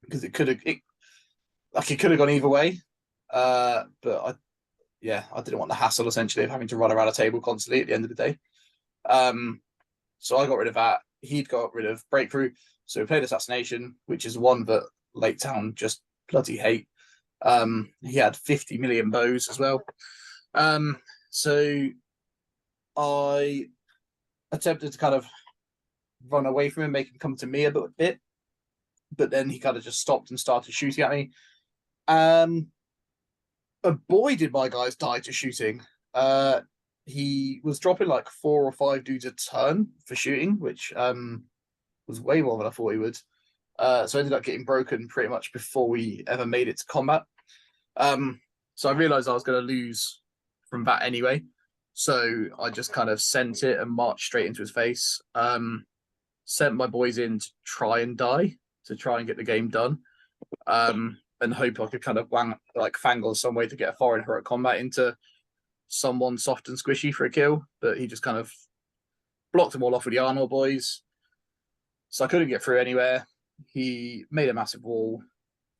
because it could have gone either way. But I didn't want the hassle essentially of having to run around a table constantly at the end of the day. So I got rid of that. He'd got rid of Breakthrough. So we played Assassination, which is one that Lake Town just bloody hate. He had 50 million bows as well. So I attempted to kind of run away from him, make him come to me a bit, but then he kind of just stopped and started shooting at me. And boy, did my guys die to shooting. He was dropping like 4 or 5 dudes a turn for shooting, which was way more than I thought he would. So I ended up getting broken pretty much before we ever made it to combat. So I realized I was going to lose from that anyway. So I just kind of sent it and marched straight into his face. Sent my boys in to try and die, to try and get the game done. And hope I could kind of fangle some way to get a foreign hero at combat into someone soft and squishy for a kill. But he just kind of blocked them all off with the Arnold boys. So I couldn't get through anywhere. He made a massive wall,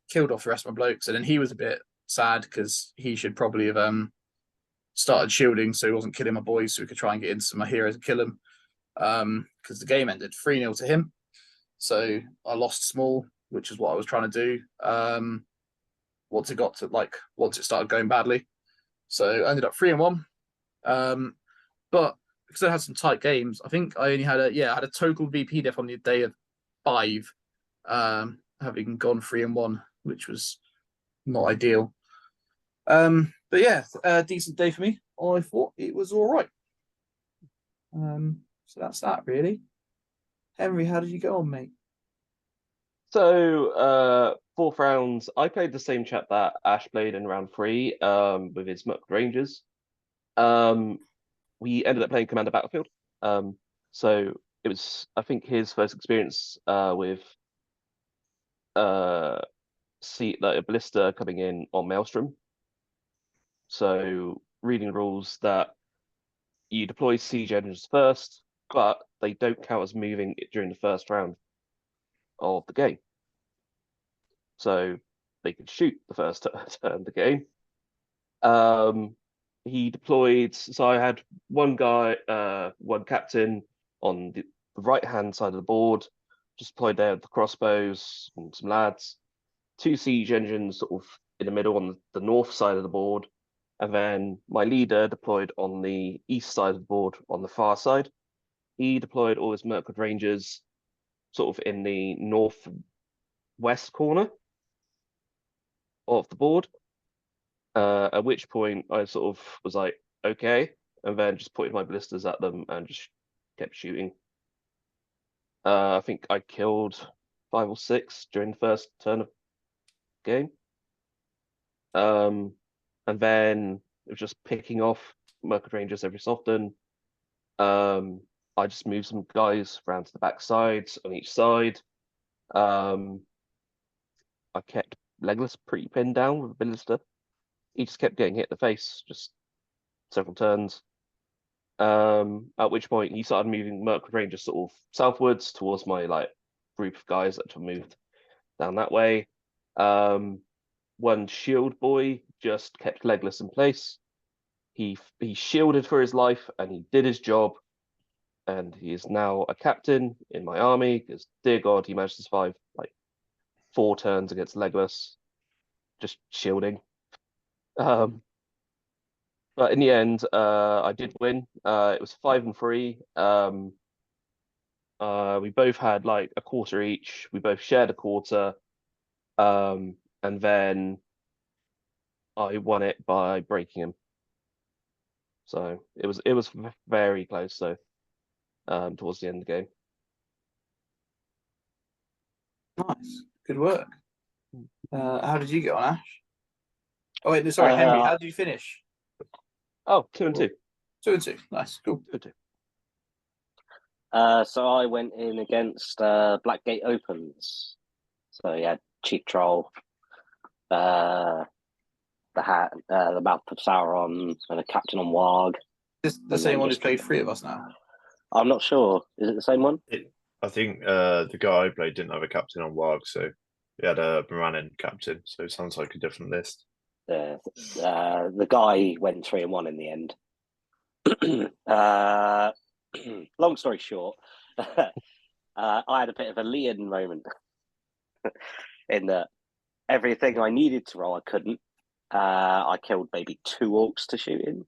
killed off the rest of my blokes, and then he was a bit sad because he should probably have started shielding so he wasn't killing my boys, so we could try and get into some of my heroes and kill them. Because the game ended 3-0 to him. So I lost small, which is what I was trying to do. Once it started going badly. So I ended up 3-1. But because I had some tight games, I think I only had a total VP def on the day of 5, having gone 3-1, which was not ideal. But yeah, a decent day for me. I thought it was all right. So that's that really. Henry, how did you go on, mate? So, fourth round, I played the same chap that Ash played in round 3, with his Merc Rangers. We ended up playing Commander Battlefield. So it was, I think, his first experience with like a Ballista coming in on Maelstrom. So reading rules that you deploy siege engines first, but they don't count as moving during the first round of the game. So they could shoot the first turn of the game. He deployed, so I had one guy, one captain on the right-hand side of the board, just deployed there with the crossbows and some lads. 2 siege engines sort of in the middle on the north side of the board, and then my leader deployed on the east side of the board on the far side. He deployed all his Mirkwood Rangers sort of in the northwest corner of the board. At which point I sort of was like, okay, and then just pointed my ballistas at them and just kept shooting. I think I killed 5 or 6 during the first turn of the game. And then it was just picking off Mirkwood Rangers every so often. I just moved some guys around to the back sides on each side. I kept Legolas pretty pinned down with a ballista. He just kept getting hit in the face, just several turns. At which point he started moving Mirkwood Rangers sort of southwards towards my like group of guys that had moved down that way. One shield boy just kept Legolas in place. He shielded for his life and he did his job. And he is now a captain in my army because, dear God, he managed to survive like 4 turns against Legolas, just shielding. But in the end, I did win. It was 5-3. We both had like a quarter each. We both shared a quarter. And then I won it by breaking him. So it was very close. So towards the end of the game. Nice, good work. How did you get on, Ash? Oh wait, no, sorry, Henry. How did you finish? Oh, 2-2. 2-2. Nice, cool. 2-2. So I went in against Blackgate Opens. So yeah, Cheap Troll, the Mouth of Sauron, and a Captain on Warg. Is the same one who's played 3 of us now? I'm not sure. Is it the same one? I think the guy I played didn't have a captain on Warg, so he had a Moranin captain, so it sounds like a different list. The guy went 3-1 in the end. Long story short, I had a bit of a Leon moment in that everything I needed to roll, I couldn't. I killed maybe 2 orcs to shoot in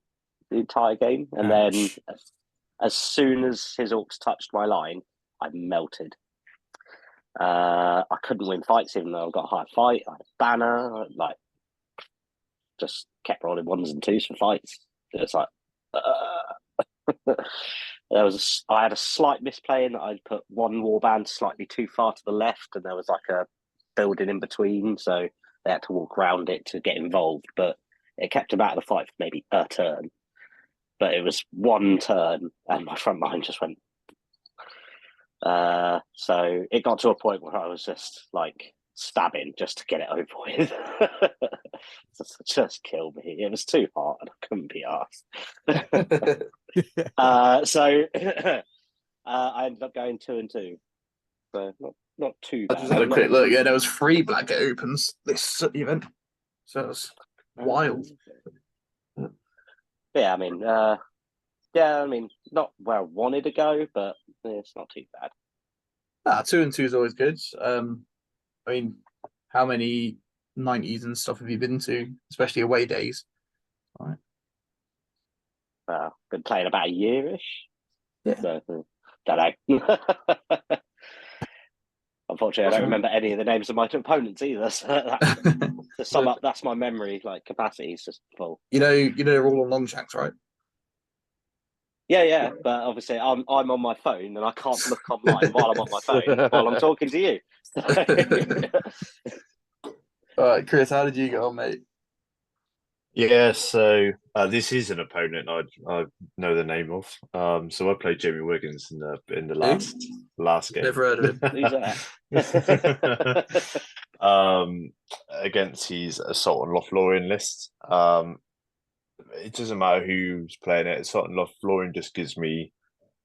the entire game, and then as soon as his orcs touched my line, I melted. I couldn't win fights even though I got a high fight. I had a banner, like just kept rolling 1s and 2s for fights. It's like I had a slight misplay in that I'd put one warband slightly too far to the left, and there was like a building in between, so they had to walk around it to get involved. But it kept them out of the fight for maybe a turn. But it was 1 turn, and my front line just went. So it got to a point where I was just like stabbing just to get it over with. just kill me. It was too hard. I couldn't be asked. So I ended up going 2-2. So not too bad. I just had a quick look. Yeah, there was 3 Blackgate Opens this event, so it was wild. Yeah, I mean, not where I wanted to go, but it's not too bad. 2-2 is always good. I mean, how many 90s and stuff have you been to, especially away days? All right. Been playing about a year-ish. Yeah. So, don't know. Unfortunately, I don't remember any of the names of my opponents either. So to sum up, that's my memory. Like capacity is just full. You know, they're all on Longshanks, right? Yeah, but obviously I'm on my phone and I can't look online while I'm on my phone while I'm talking to you. All right, Chris, how did you get on, mate? Yeah, so this is an opponent I know the name of. So I played Jamie Wiggins in the last game. Never heard of him. Who's that? Against his Assault on Lothlorien list. It doesn't matter who's playing it. Assault on Lothlorien just gives me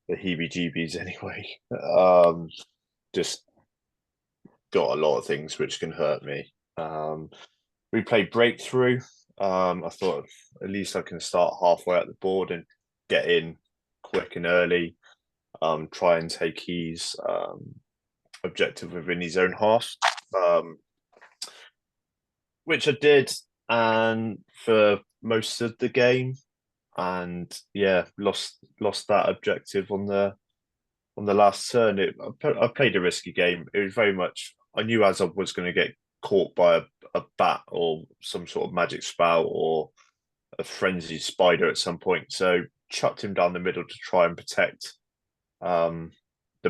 the heebie-jeebies anyway. Just got a lot of things which can hurt me. We played Breakthrough. I thought at least I can start halfway at the board and get in quick and early. Try and take his objective within his own half, which I did, and for most of the game, and yeah, lost that objective on the last turn. I played a risky game. It was very much, I knew as I was going to get caught by a bat or some sort of magic spell or a frenzied spider at some point. So chucked him down the middle to try and protect the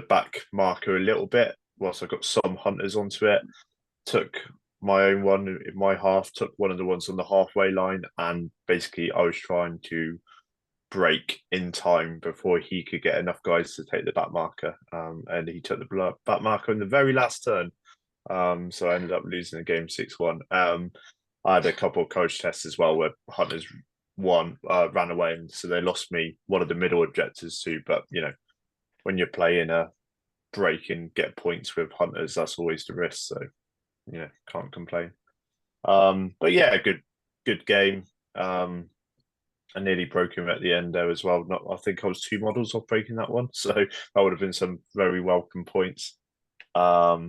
back marker a little bit whilst I got some hunters onto it. Took my own one in my half, took one of the ones on the halfway line, and basically I was trying to break in time before he could get enough guys to take the back marker. And he took the back marker in the very last turn. So I ended up losing the game 6-1. I had a couple of coach tests as well where hunters ran away, and so they lost me one of the middle objectives too. But when you're playing a break and get points with hunters, that's always the risk. So can't complain. But yeah, good game. I nearly broke him at the end there as well. I think I was 2 models off breaking that one, so that would have been some very welcome points. But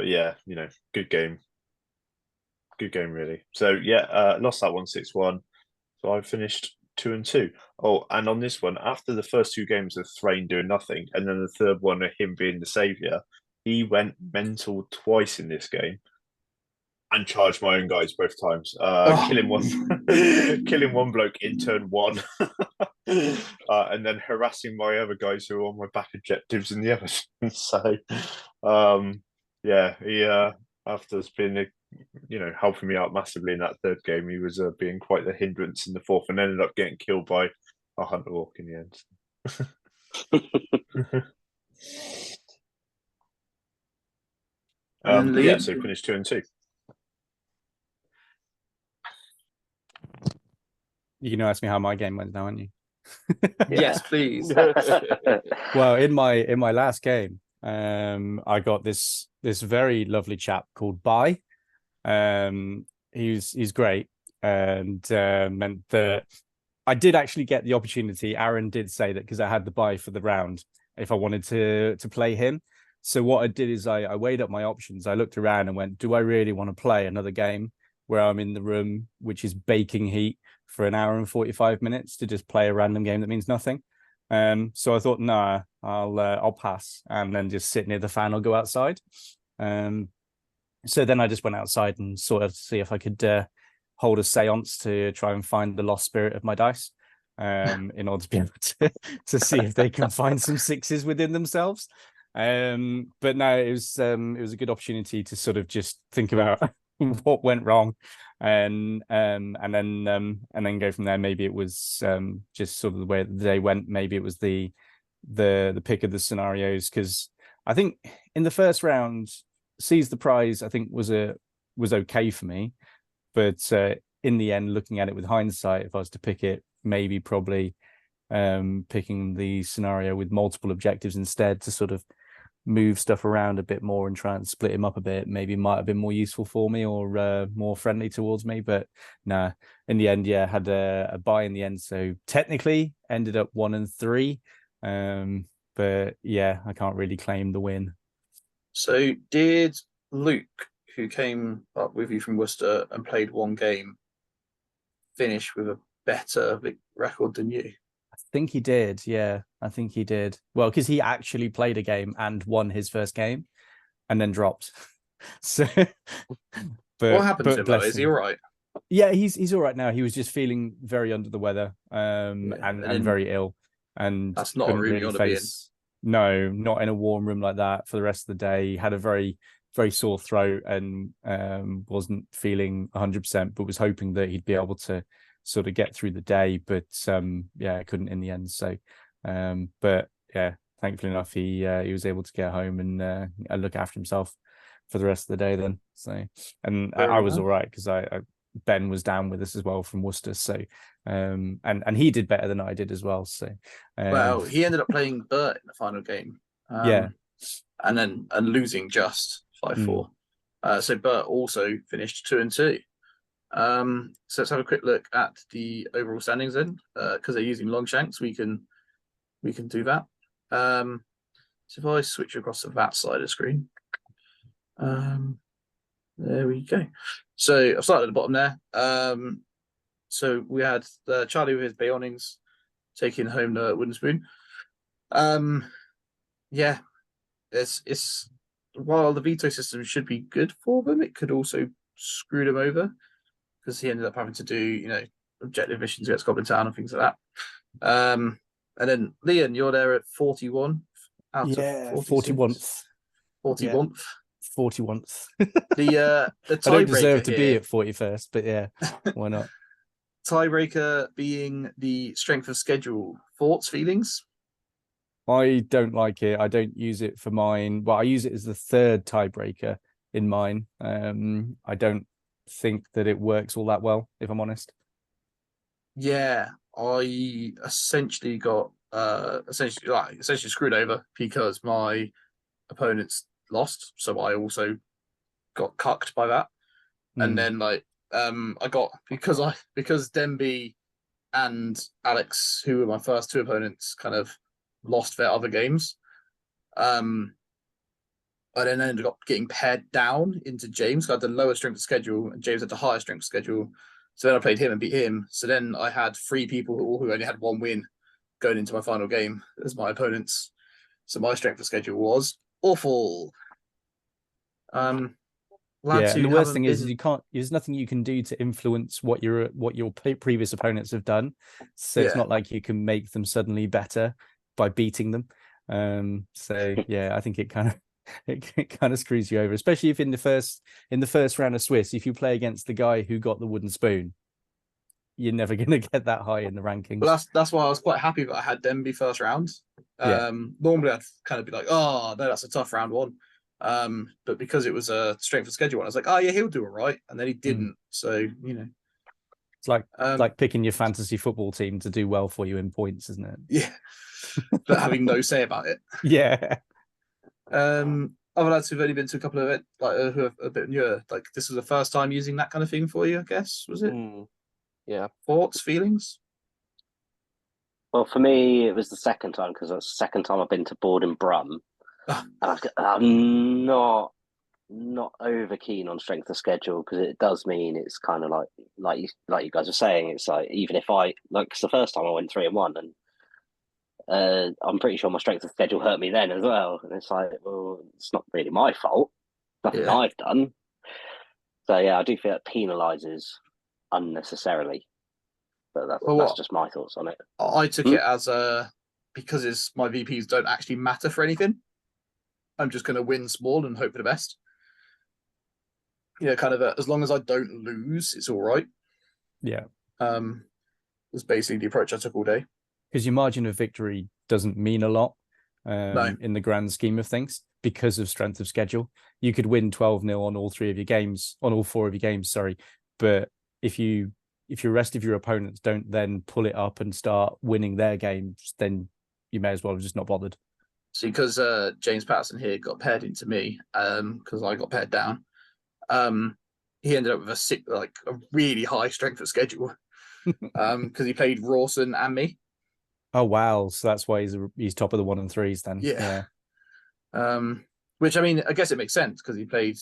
yeah, good game. Good game, really. So yeah, lost that one 6-1. So I finished 2-2. Oh, and on this one, after the first 2 games of Thrain doing nothing, and then the third one of him being the saviour, he went mental twice in this game and charged my own guys both times. Killing one bloke in turn 1, and then harassing my other guys who were on my back objectives in the other. So yeah, he after been helping me out massively in that third game, he was being quite the hindrance in the fourth, and ended up getting killed by a hunter walk in the end. Yeah, so finished 2-2. You're going to ask me how my game went now, aren't you? Yes, please. Well, in my last game, I got this very lovely chap called Bai. He's great, and meant that I did actually get the opportunity. Aaron did say that because I had the buy for the round, if I wanted to play him. So what I did is I weighed up my options. I looked around and went, do I really want to play another game where I'm in the room, which is baking heat, for an hour and 45 minutes to just play a random game that means nothing? So I thought, nah, I'll pass and then just sit near the fan or go outside. So then I just went outside and sort of see if I could hold a seance to try and find the lost spirit of my dice, in order to be able to see if they can find some 6s within themselves. But no, it was a good opportunity to sort of just think about what went wrong, and then go from there. Maybe it was just sort of the way the day went. Maybe it was the pick of the scenarios, because I think in the first round, Seize the Prize I think was okay for me, but in the end, looking at it with hindsight, if I was to pick it, maybe probably picking the scenario with multiple objectives instead to sort of move stuff around a bit more and try and split him up a bit, maybe might have been more useful for me, or more friendly towards me. But nah, in the end, yeah, had a buy in the end, so technically ended up 1-3. But yeah, I can't really claim the win. So did Luke, who came up with you from Worcester and played 1 game, finish with a better record than you? I think he did. Yeah, I think he did. Well, because he actually played a game and won his first game and then dropped. So, but what happened to him, though? bless Is he him. all right? Yeah, he's all right now. He was just feeling very under the weather, and then very ill. and That's not a couldn't room you really want to be in. face. No, not in a warm room like that for the rest of the day. He had a very, very sore throat and wasn't feeling 100%, but was hoping that he'd be able to sort of get through the day. But yeah, couldn't in the end. So, but yeah, thankfully enough, he was able to get home and look after himself for the rest of the day then. So, and I was all right because I Ben was down with us as well from Worcester. So, and he did better than I did as well. So, Well, he ended up playing Bert in the final game. Yeah. And losing just 5-4. So Bert also finished 2-2. So let's have a quick look at the overall standings then, because they're using Longshanks. We can do that. So if I switch across to that side of the screen, there we go. So I've started at the bottom there. So we had Charlie with his Bayonings taking home the wooden spoon. Yeah, it's while the veto system should be good for them, it could also screw them over because he ended up having to do, objective missions against Goblin Town and things like that. And then Leon, you're there at 41 out of 41th. 41th. 41th. The I don't tiebreaker deserve to be here, at 41st, but yeah, why not? tiebreaker being the strength of schedule. Thoughts, feelings? I don't like it. I don't use it for mine. Well, I use it as the third tiebreaker in mine. I don't think that it works all that well, if I'm honest. Yeah, I essentially got essentially screwed over because my opponents lost, so I also got cucked by that. And then I got because Denby and Alex, who were my first two opponents, kind of lost their other games. I then ended up getting paired down into James. I had the lower strength of schedule, and James had the higher strength of schedule. So then I played him and beat him. So then I had 3 people who only had 1 win going into my final game as my opponents. So my strength of schedule was awful. Yeah, and the worst thing is you can't. There's nothing you can do to influence what your previous opponents have done. So it's not like you can make them suddenly better by beating them. So yeah, I think it kind of screws you over, especially if in the first round of Swiss, if you play against the guy who got the wooden spoon, you're never going to get that high in the rankings. Well, that's why I was quite happy that I had Denby first round. Normally I'd kind of be like, oh no, that's a tough round 1. But because it was a strength of schedule one, I was like, oh yeah, he'll do all right, and then he didn't. So it's like picking your fantasy football team to do well for you in points, isn't it? Yeah, but having no say about it. Yeah. Other lads who've only been to a couple of it, like who are a bit newer, like this was the first time using that kind of thing for you, I guess, was it? Yeah. Thoughts, feelings? Well, for me, it was the second time because that's the second time I've been to board in Brum. And I'm not over keen on strength of schedule because it does mean it's kind of like you guys are saying, it's like even if it's the first time I went 3-1 and I'm pretty sure my strength of schedule hurt me then as well, and it's like, well, it's not really my fault, nothing I've done. So yeah, I do feel it penalises unnecessarily, but that's just my thoughts on it. I took it as because my VPs don't actually matter for anything. I'm just going to win small and hope for the best. Kind of as long as I don't lose, it's all right. Yeah. Was basically the approach I took all day. Because your margin of victory doesn't mean a lot in the grand scheme of things because of strength of schedule. You could win 12-0 on all 4 of your games, sorry. But if the rest of your opponents don't then pull it up and start winning their games, then you may as well have just not bothered. See, because James Patterson here got paired into me, because I got paired down. He ended up with a really high strength of schedule, because he played Rawson and me. Oh wow! So that's why he's top of the 1 and 3s then. Yeah. Which I mean, I guess it makes sense because he played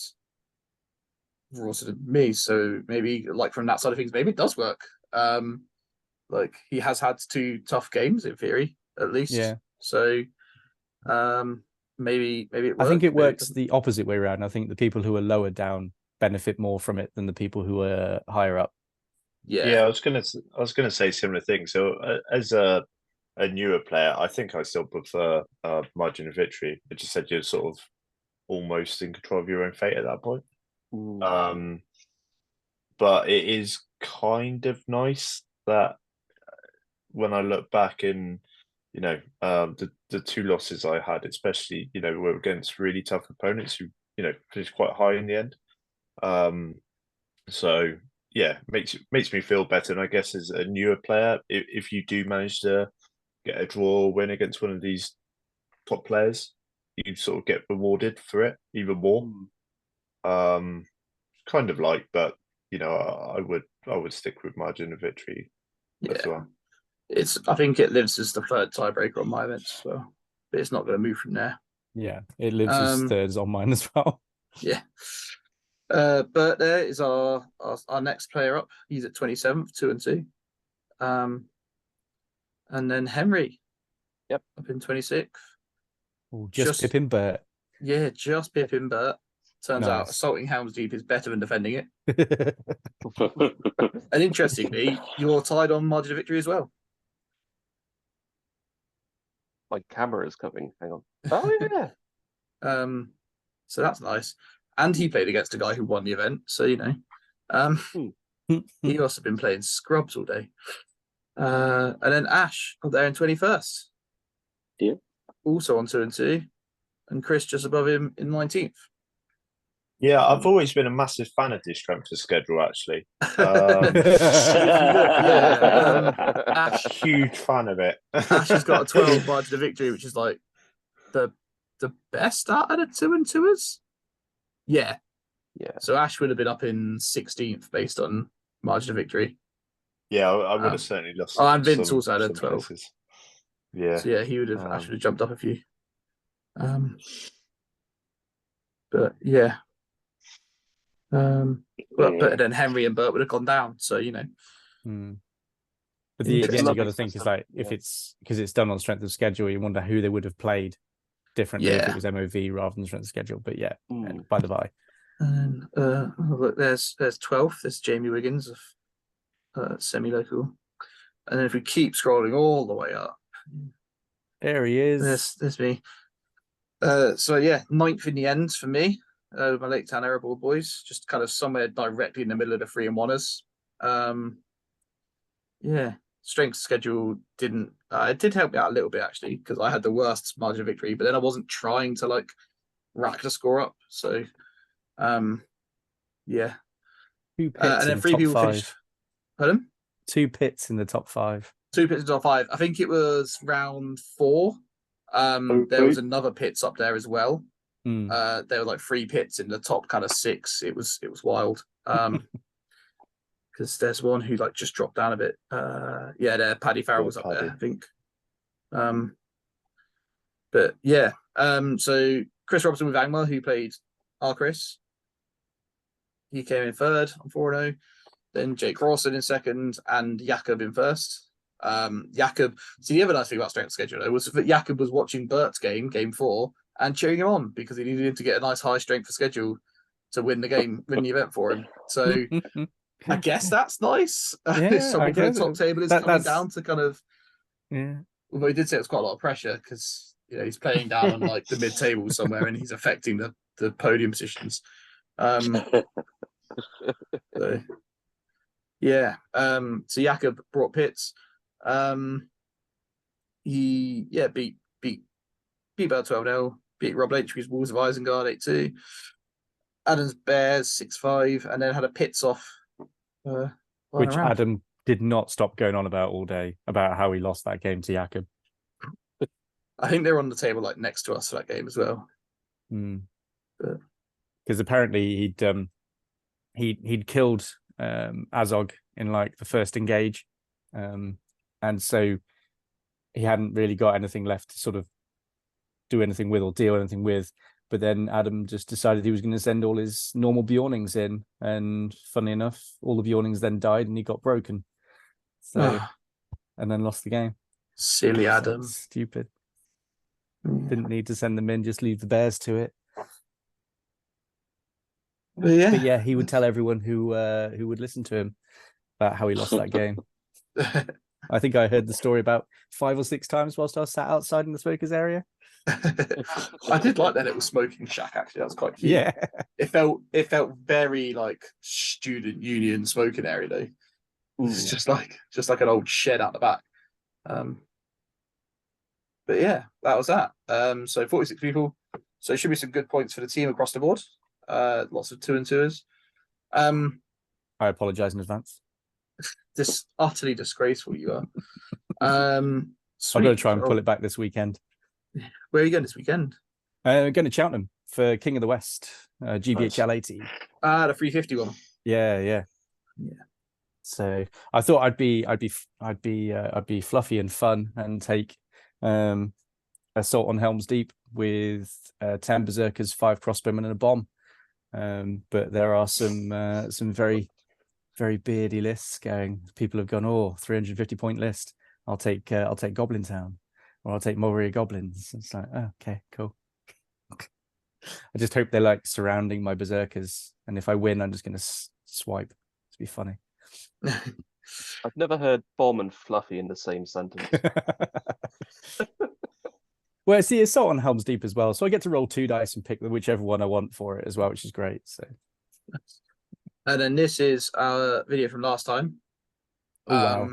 Rawson and me. So maybe from that side of things, maybe it does work. He has had 2 tough games in theory, at least. Yeah. So. Maybe it works. I think it works the opposite way around. I think the people who are lower down benefit more from it than the people who are higher up. Yeah, I was gonna say similar things. So as a a newer player, I think I still prefer margin of victory. I just said you're sort of almost in control of your own fate at that point. But it is kind of nice that when I look back in, the two losses I had, especially, were against really tough opponents who, finished quite high in the end. So yeah, makes me feel better. And I guess as a newer player, if you do manage to get a draw or win against one of these top players, you sort of get rewarded for it even more. Kind of like, but I would stick with margin of victory as well. I think it lives as the third tiebreaker on my events as well, but it's not going to move from there. Yeah, it lives as thirds on mine as well. Yeah. Bert there is our next player up. He's at 27th, 2-2. And then Henry. Yep. Up in 26th. Ooh, just pipping Bert. Yeah, just pipping Bert. Turns out Nice. assaulting Helm's Deep is better than defending it. And interestingly, you're tied on margin of victory as well. My camera is coming. Hang on. Oh yeah. So that's nice. And he played against a guy who won the event, so he must have been playing scrubs all day. And then Ash up there in 21st. Yeah. Also on 2-2. And Chris just above him in 19th. Yeah, I've always been a massive fan of this strength of schedule, actually. Ash, huge fan of it. Ash has got a 12 margin of victory, which is like the best out of the 2-2ers. Yeah. So Ash would have been up in 16th based on margin of victory. Yeah, I would have certainly lost. Oh, and Vince also had a 12. Places. Yeah. So yeah, he would have. Ash would have jumped up a few. But yeah. But then Henry and Bert would have gone down. So But the end you got to think is like if it's because it's done on strength of schedule, you wonder who they would have played differently if it was MOV rather than strength of schedule. But yeah, by the by. And look, there's 12th. There's Jamie Wiggins of semi-local, and then if we keep scrolling all the way up, there he is. There's me. So yeah, 9th in the end for me. My Lake Town Arable boys, just kind of somewhere directly in the middle of the 3 and 1ers. Yeah, strength schedule didn't. It did help me out a little bit actually because I had the worst margin of victory, but then I wasn't trying to like rack the score up. So, yeah. 2 pits and then in 3 top people 5. finished. Pardon? 2 pits in the top 5. 2 pits in the top 5. I think it was round 4. There was another pits up there as well. There were like 3 pits in the top kind of 6. It was wild. Because there's one who like just dropped down a bit. Yeah, there Paddy Farrell was up there, I think. But yeah, so Chris Robinson with Angmar, who played our Chris, he came in 3rd on 4-0. Then Jake Rawson in 2nd, and Jakob in 1st. Jakob. See, the other nice thing about strength schedule though was that Jakob was watching Bert's game 4, and cheering him on because he needed him to get a nice high strength for schedule to win the event for him. So I guess that's nice. Yeah, someone from the top table is coming down to kind of. Yeah. Although he did say it was quite a lot of pressure because he's playing down on like the mid table somewhere and he's affecting the podium positions. So, yeah. So Jakob brought pits. He beat Bell 12-0. Beat Rob Leitchby's Wolves of Isengard 8-2. Adam's Bears 6-5, and then had a pits off. Which Adam did not stop going on about all day about how he lost that game to Jakob. I think they're on the table like next to us for that game as well. Because apparently he'd killed Azog in like the first engage, and so he hadn't really got anything left to sort of do anything with or deal anything with. But then Adam just decided he was going to send all his normal Bjornings in, and funny enough, all the Bjornings then died and he got broken. So, and then lost the game. Silly Adam. Stupid. Didn't need to send them in, just leave the Bears to it. But yeah, he would tell everyone who would listen to him about how he lost that game. I think I heard the story about 5 or 6 times whilst I was sat outside in the smokers area. I did like that little smoking shack. Actually, that was quite cute. Yeah. It felt very like student union smoking area though. It's just like an old shed out the back. But yeah, that was that. So 46 people. So it should be some good points for the team across the board. Lots of 2 and 2s. I apologise in advance. This utterly disgraceful you are. I'm going to try and pull it back this weekend. Where are you going this weekend? I'm going to Cheltenham for King of the West, GBHL 80. The 350 one. Yeah. So I thought I'd be fluffy and fun and take Assault on Helm's Deep with 10 berserkers, 5 crossbowmen, and a bomb. But there are some very, very beardy lists going. People have gone, 350 point list. I'll take Goblin Town, or I'll take Moria Goblins. It's like, oh, okay, cool. I just hope they're like surrounding my berserkers, and if I win, I'm just going to swipe. It'd be funny. I've never heard bomb and fluffy in the same sentence. Well, it's the Assault on Helm's Deep as well, so I get to roll 2 dice and pick whichever one I want for it as well, which is great. So, and then this is our video from last time. Oh wow,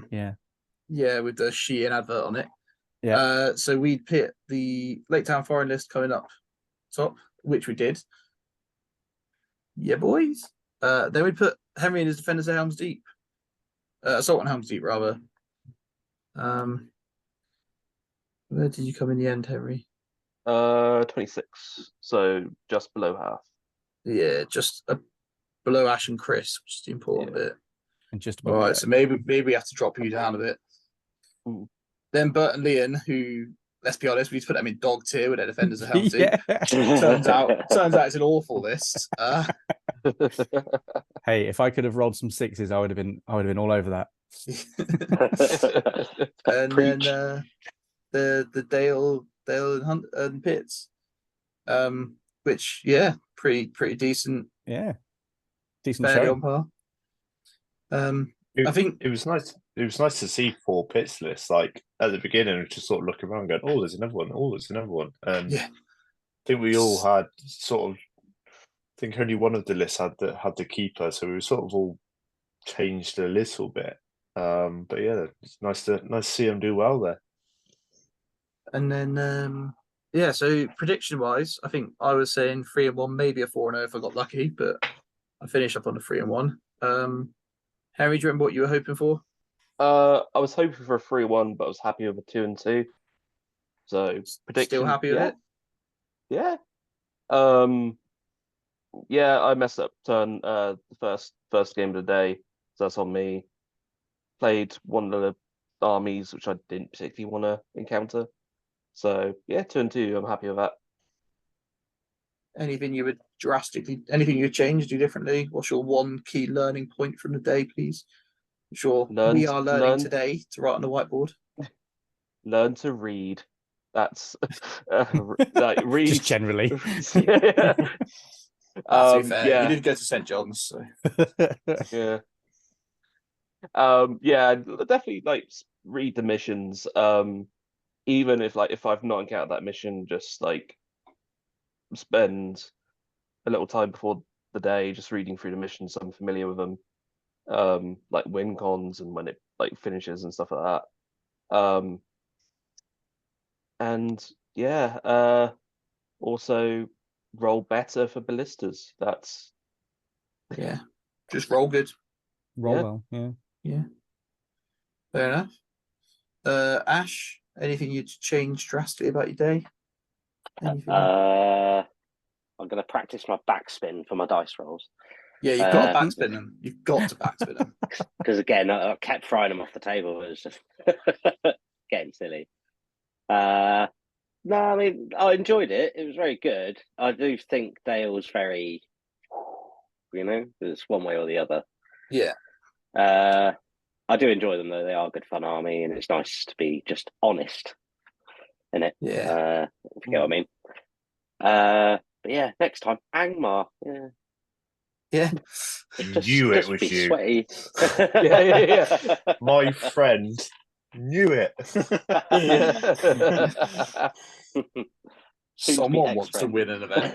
yeah, with the Shein advert on it. Yeah. So we'd pit the Lake Town foreign list coming up top, which we did. Yeah, boys. Then we put Henry and his Defenders of Helm's Deep. Assault on Helm's Deep, rather. Where did you come in the end, Henry? 26, so just below half. Yeah, just below Ash and Chris, which is the important bit. And just all right, so maybe we have to drop you down a bit. Ooh. Then Bert and Leon, who, let's be honest, we just put them in dog tier with their Defenders of Helm's Deep. Yeah. turns out it's an awful list. Hey, if I could have rolled some 6s, I would have been all over that. And then the Dale and Hunt and Pitts, which pretty decent. Yeah, decent fairly show. on par. I think it was nice. It was nice to see 4 pits lists. Like at the beginning, just sort of looking around, going, "Oh, there's another one. Oh, there's another one." Yeah, I think we all had sort of. I think only one of the lists had the keeper, so we were sort of all changed a little bit. But yeah, it's nice to see them do well there. and then so prediction wise, I think I was saying 3 and 1, maybe a 4 and 0 if I got lucky, but I finished up on a 3 and 1. Henry, do you remember what you were hoping for? I was hoping for a 3-1, but I was happy with a 2 and 2. So prediction. Still happy with it? Yeah. Yeah, I messed up turn the first game of the day, so that's on me. Played one of the armies which I didn't particularly want to encounter. So yeah, 2 and 2, I'm happy with that. Anything you would change, do differently? What's your one key learning point from the day, please? I'm sure we are learning today to write on the whiteboard. Learn to read. That's like read Just generally. Yeah. You did go to St. John's, so yeah. Yeah, definitely like read the missions. Even if I've not encountered that mission, just like spend a little time before the day just reading through the missions so I'm familiar with them. Like win cons and when it like finishes and stuff like that. And yeah, also roll better for ballistas. That's just roll good. Roll well, yeah. Fair enough. Ash, anything you'd change drastically about your day? Anything? I'm going to practice my backspin for my dice rolls. Yeah, you've got to backspin them. You've got to backspin them. Because again, I kept throwing them off the table. It was just getting silly. No, I mean, I enjoyed it. It was very good. I do think Dale was very, it's one way or the other. Yeah. I do enjoy them, though. They are a good fun army, and it's nice to be just honest in it. Yeah. If you get what I mean. But yeah, next time, Angmar. Yeah. Yeah. It was you. Sweaty. Yeah. My friend Knew it. Someone wants to win an event.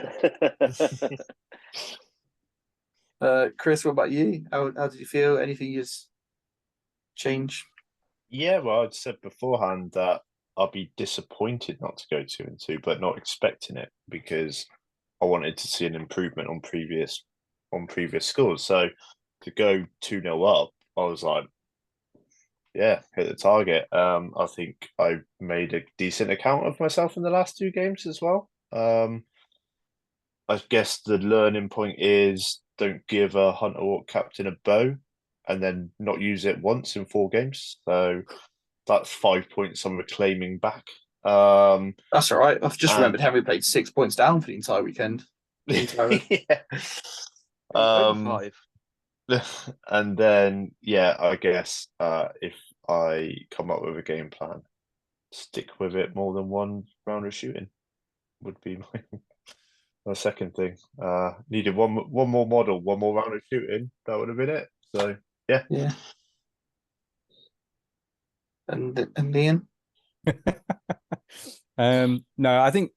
Chris, what about you? How did you feel? Anything you change? Yeah, well, I'd said beforehand that I'll be disappointed not to go 2-2, but not expecting it because I wanted to see an improvement on previous scores. So to go 2-0 up, I was like, yeah, hit the target. I think I made a decent account of myself in the last 2 games as well. I guess the learning point is don't give a Hunter Orc captain a bow and then not use it once in 4 games. So that's 5 points I'm reclaiming back. That's all right. I've just remembered and- Henry played 6 points down for the entire weekend. yeah. Over 5. And then, yeah, I guess if I come up with a game plan, stick with it more than 1 round of shooting would be my second thing. Needed one more model, 1 more round of shooting. That would have been it. So yeah. Yeah. And Ian? No, I think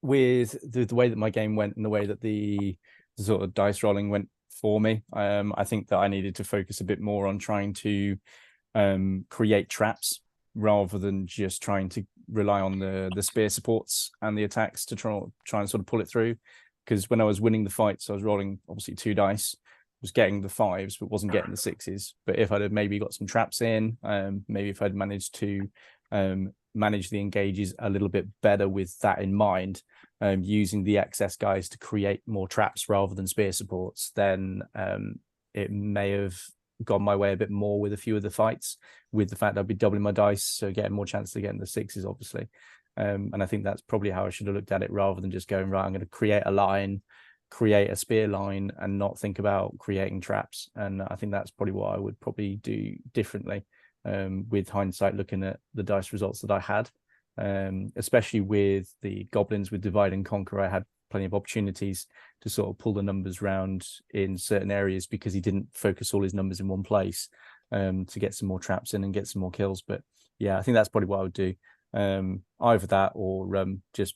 with the way that my game went and the way that the sort of dice rolling went for me, I think that I needed to focus a bit more on trying to create traps rather than just trying to rely on the spear supports and the attacks to try and sort of pull it through. Because when I was winning the fights, I was rolling obviously 2 dice, was getting the 5s, but wasn't getting the 6s. But if I'd have maybe got some traps in, maybe if I'd managed to manage the engages a little bit better with that in mind, using the excess guys to create more traps rather than spear supports, then it may have gone my way a bit more with a few of the fights, with the fact that I'd be doubling my dice, so getting more chance to get in the 6s, obviously. And I think that's probably how I should have looked at it, rather than just going, right, I'm going to create a line, create a spear line, and not think about creating traps. And I think that's probably what I would probably do differently, with hindsight, looking at the dice results that I had, especially with the goblins with divide and conquer. I had plenty of opportunities to sort of pull the numbers round in certain areas because he didn't focus all his numbers in one place, to get some more traps in and get some more kills. But yeah, I think that's probably what I would do. Either that or just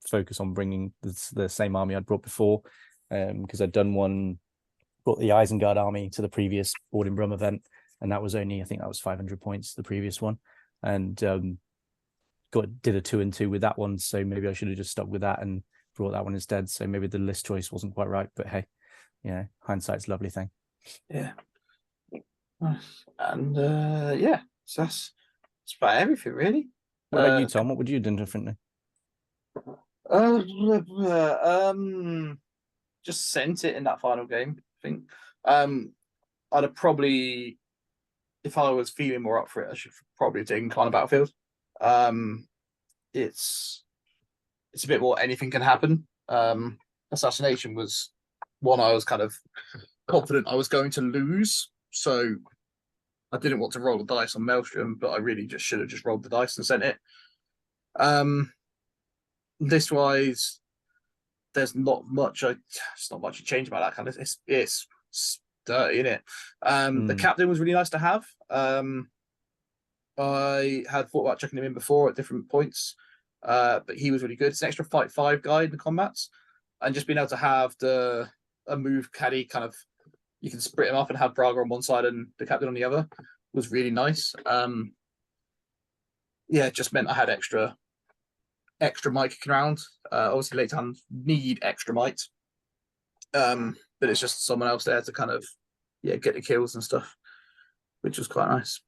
focus on bringing the same army I'd brought before, because I'd brought the Isengard army to the previous Brum event, and that was only, I think that was 500 points, the previous one, and did a 2-2 with that one. So maybe I should have just stuck with that and brought that one instead. So maybe the list choice wasn't quite right, but hey, hindsight's a lovely thing. Yeah. And yeah, so that's about everything, really. What about you, Tom? What would you have done differently? Just sent it in that final game, I think. I'd have probably, if I was feeling more up for it, I should probably have taken Clan of Battlefield. It's a bit more anything can happen. Assassination was one I was kind of confident I was going to lose, so I didn't want to roll the dice on Maelstrom, but I really just should have just rolled the dice and sent it. This wise, there's not much. It's not much to change about that kind of. It's dirty, isn't it? The captain was really nice to have. I had thought about checking him in before at different points, but he was really good. It's an extra fight 5 guy in the combats, and just being able to have a move caddy kind of, you can split him up and have Braga on one side and the captain on the other, was really nice. Yeah, it just meant I had extra might kicking around. Obviously, late hands need extra might, but it's just someone else there to kind of get the kills and stuff, which was quite nice.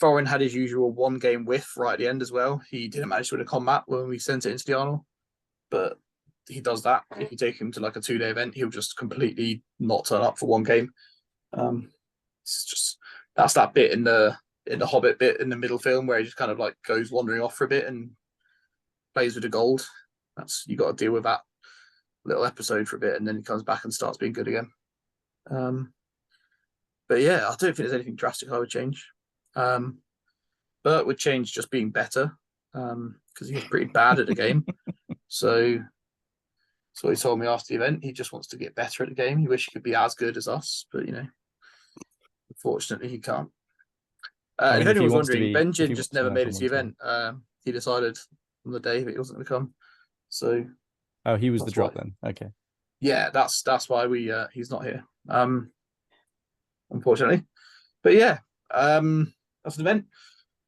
Thorin had his usual 1 game whiff right at the end as well. He didn't manage to win a combat when we sent it into the Arnold, but he does that. If you take him to like a 2-day event, he'll just completely not turn up for 1 game. It's just, that's that bit in the Hobbit bit in the middle film where he just kind of like goes wandering off for a bit and plays with the gold. You got to deal with that little episode for a bit, and then he comes back and starts being good again. But yeah, I don't think there's anything drastic I would change. Bert would change just being better, because he was pretty bad at the game. So he told me after the event. He just wants to get better at the game. He wish he could be as good as us, but unfortunately he can't. I mean, if if he anyone's wants to wondering, be- if Benjin he just wants to never know made it to the someone event. He decided on the day that he wasn't going to come. So Oh, he was the That's drop why. then. Okay. yeah, that's why he's not here. Unfortunately. But yeah, that's an event.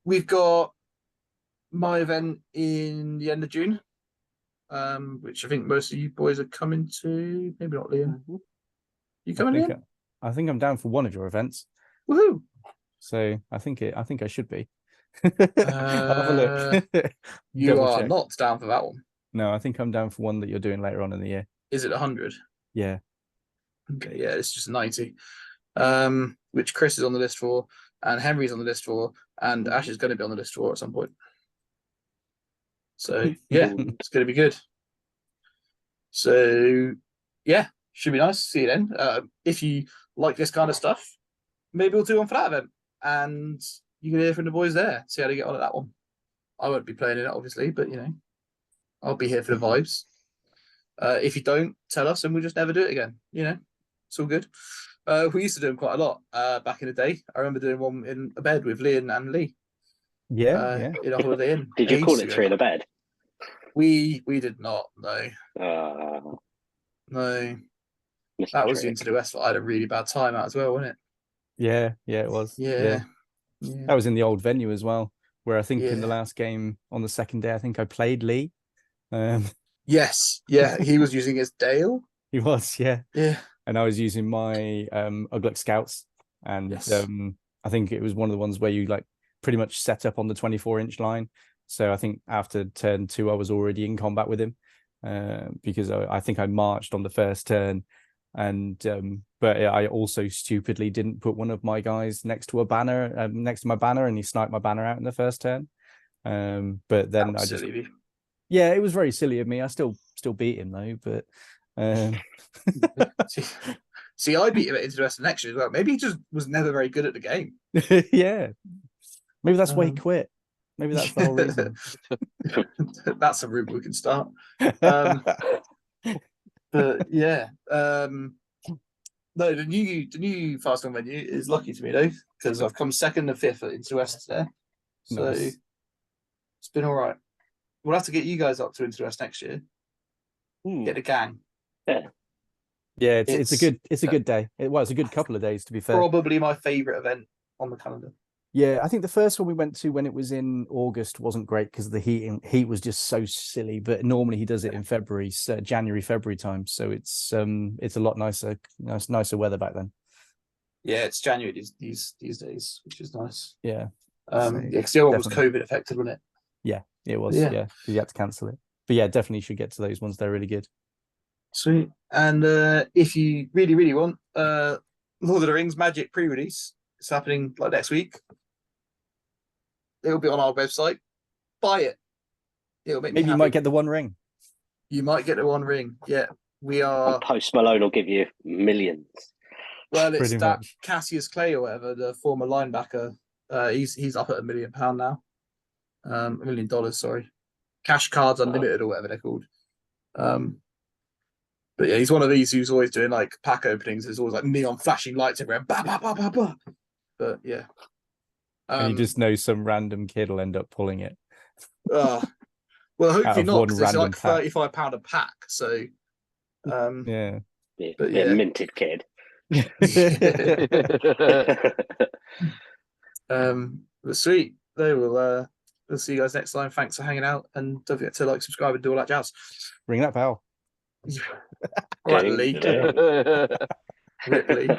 We've got my event in the end of June, which I think most of you boys are coming to. Maybe not, Liam. You coming in? I think I'm down for one of your events. Woohoo! So I think I should be. I'll have a look. You Double are check. not down for that one. No, I think I'm down for one that you're doing later on in the year. Is it 100? Yeah. Okay, yeah, it's just 90. Which Chris is on the list for, and Henry's on the list for, and Ash is going to be on the list for at some point. So yeah, it's going to be good. So yeah, should be nice to see you then. If you like this kind of stuff, maybe we'll do one for that event, and you can hear from the boys there. See how they get on at that one. I won't be playing in it, obviously, but you know, I'll be here for the vibes. If you don't, tell us, and we'll just never do it again. You know, it's all good. We used to do them quite a lot back in the day. I remember doing one in a bed with Lee and Lee. Yeah. In a Holiday Inn. Did you call ages it ago. Three in a Bed? We did not. No. Missed That the was trick. into the West. I had a really bad time out as well, wasn't it? Yeah, it was. Yeah. That was in the old venue as well, where I think in the Yeah. last game on the second day, I think I played Lee. Yes. Yeah. He was using his Dale. He was, yeah. Yeah. And I was using my Ugluck Scouts, and Yes. I think it was one of the ones where you like pretty much set up on the 24-inch line. So I think after turn 2, I was already in combat with him, because I think I marched on the first turn, and but I also stupidly didn't put one of my guys next to a banner, next to my banner, and he sniped my banner out in the first turn. But then I just, yeah, it was very silly of me. I still beat him though, but see, I beat him at Into the West next year as well. Maybe he just was never very good at the game. yeah, maybe that's why he quit. Maybe that's the whole reason. That's a route we can start. But yeah, no, the new fast on menu is lucky to me though, because I've come second and fifth at Into the West there. So Nice. It's been all right. We'll have to get you guys up to Into the West next year. Get the gang. Yeah. Yeah, it's a good day. It's a good couple of days to be fair. Probably my favourite event on the calendar. Yeah, I think the first one we went to when it was in August wasn't great because the heat was just so silly. But normally he does it in February, January, February time. So it's a lot nicer weather back then. Yeah, it's January these days, which is nice. Yeah. Because the other one was COVID affected, wasn't it? Yeah, it was. Yeah. Yeah, because you had to cancel it. But yeah, definitely should get to those ones. They're really good. Sweet. And if you really, really want Lord of the Rings Magic pre-release, it's happening like next week. It'll be on our website. Buy it. It'll make me Maybe you happy. might get the one ring. You might get the one ring. Yeah, we are. And Post Malone will give you millions. Well, it's Pretty that much. Cassius Clay or whatever, the former linebacker. He's up at £1 million now. $1 million, sorry. Cash Cards Unlimited or whatever they're called. But yeah, he's one of these who's always doing like pack openings. There's always like neon flashing lights everywhere. Bah, bah, bah, bah, bah. But yeah. And you just know some random kid will end up pulling it. Well, hopefully of not, one because it's like random pack. £35 a pack. So Yeah. But Yeah, yeah. minted kid. But sweet. We'll see you guys next time. Thanks for hanging out, and don't forget to like, subscribe, and do all that jazz. Ring that bell. Right, Ding, Lee. ding. Ripley.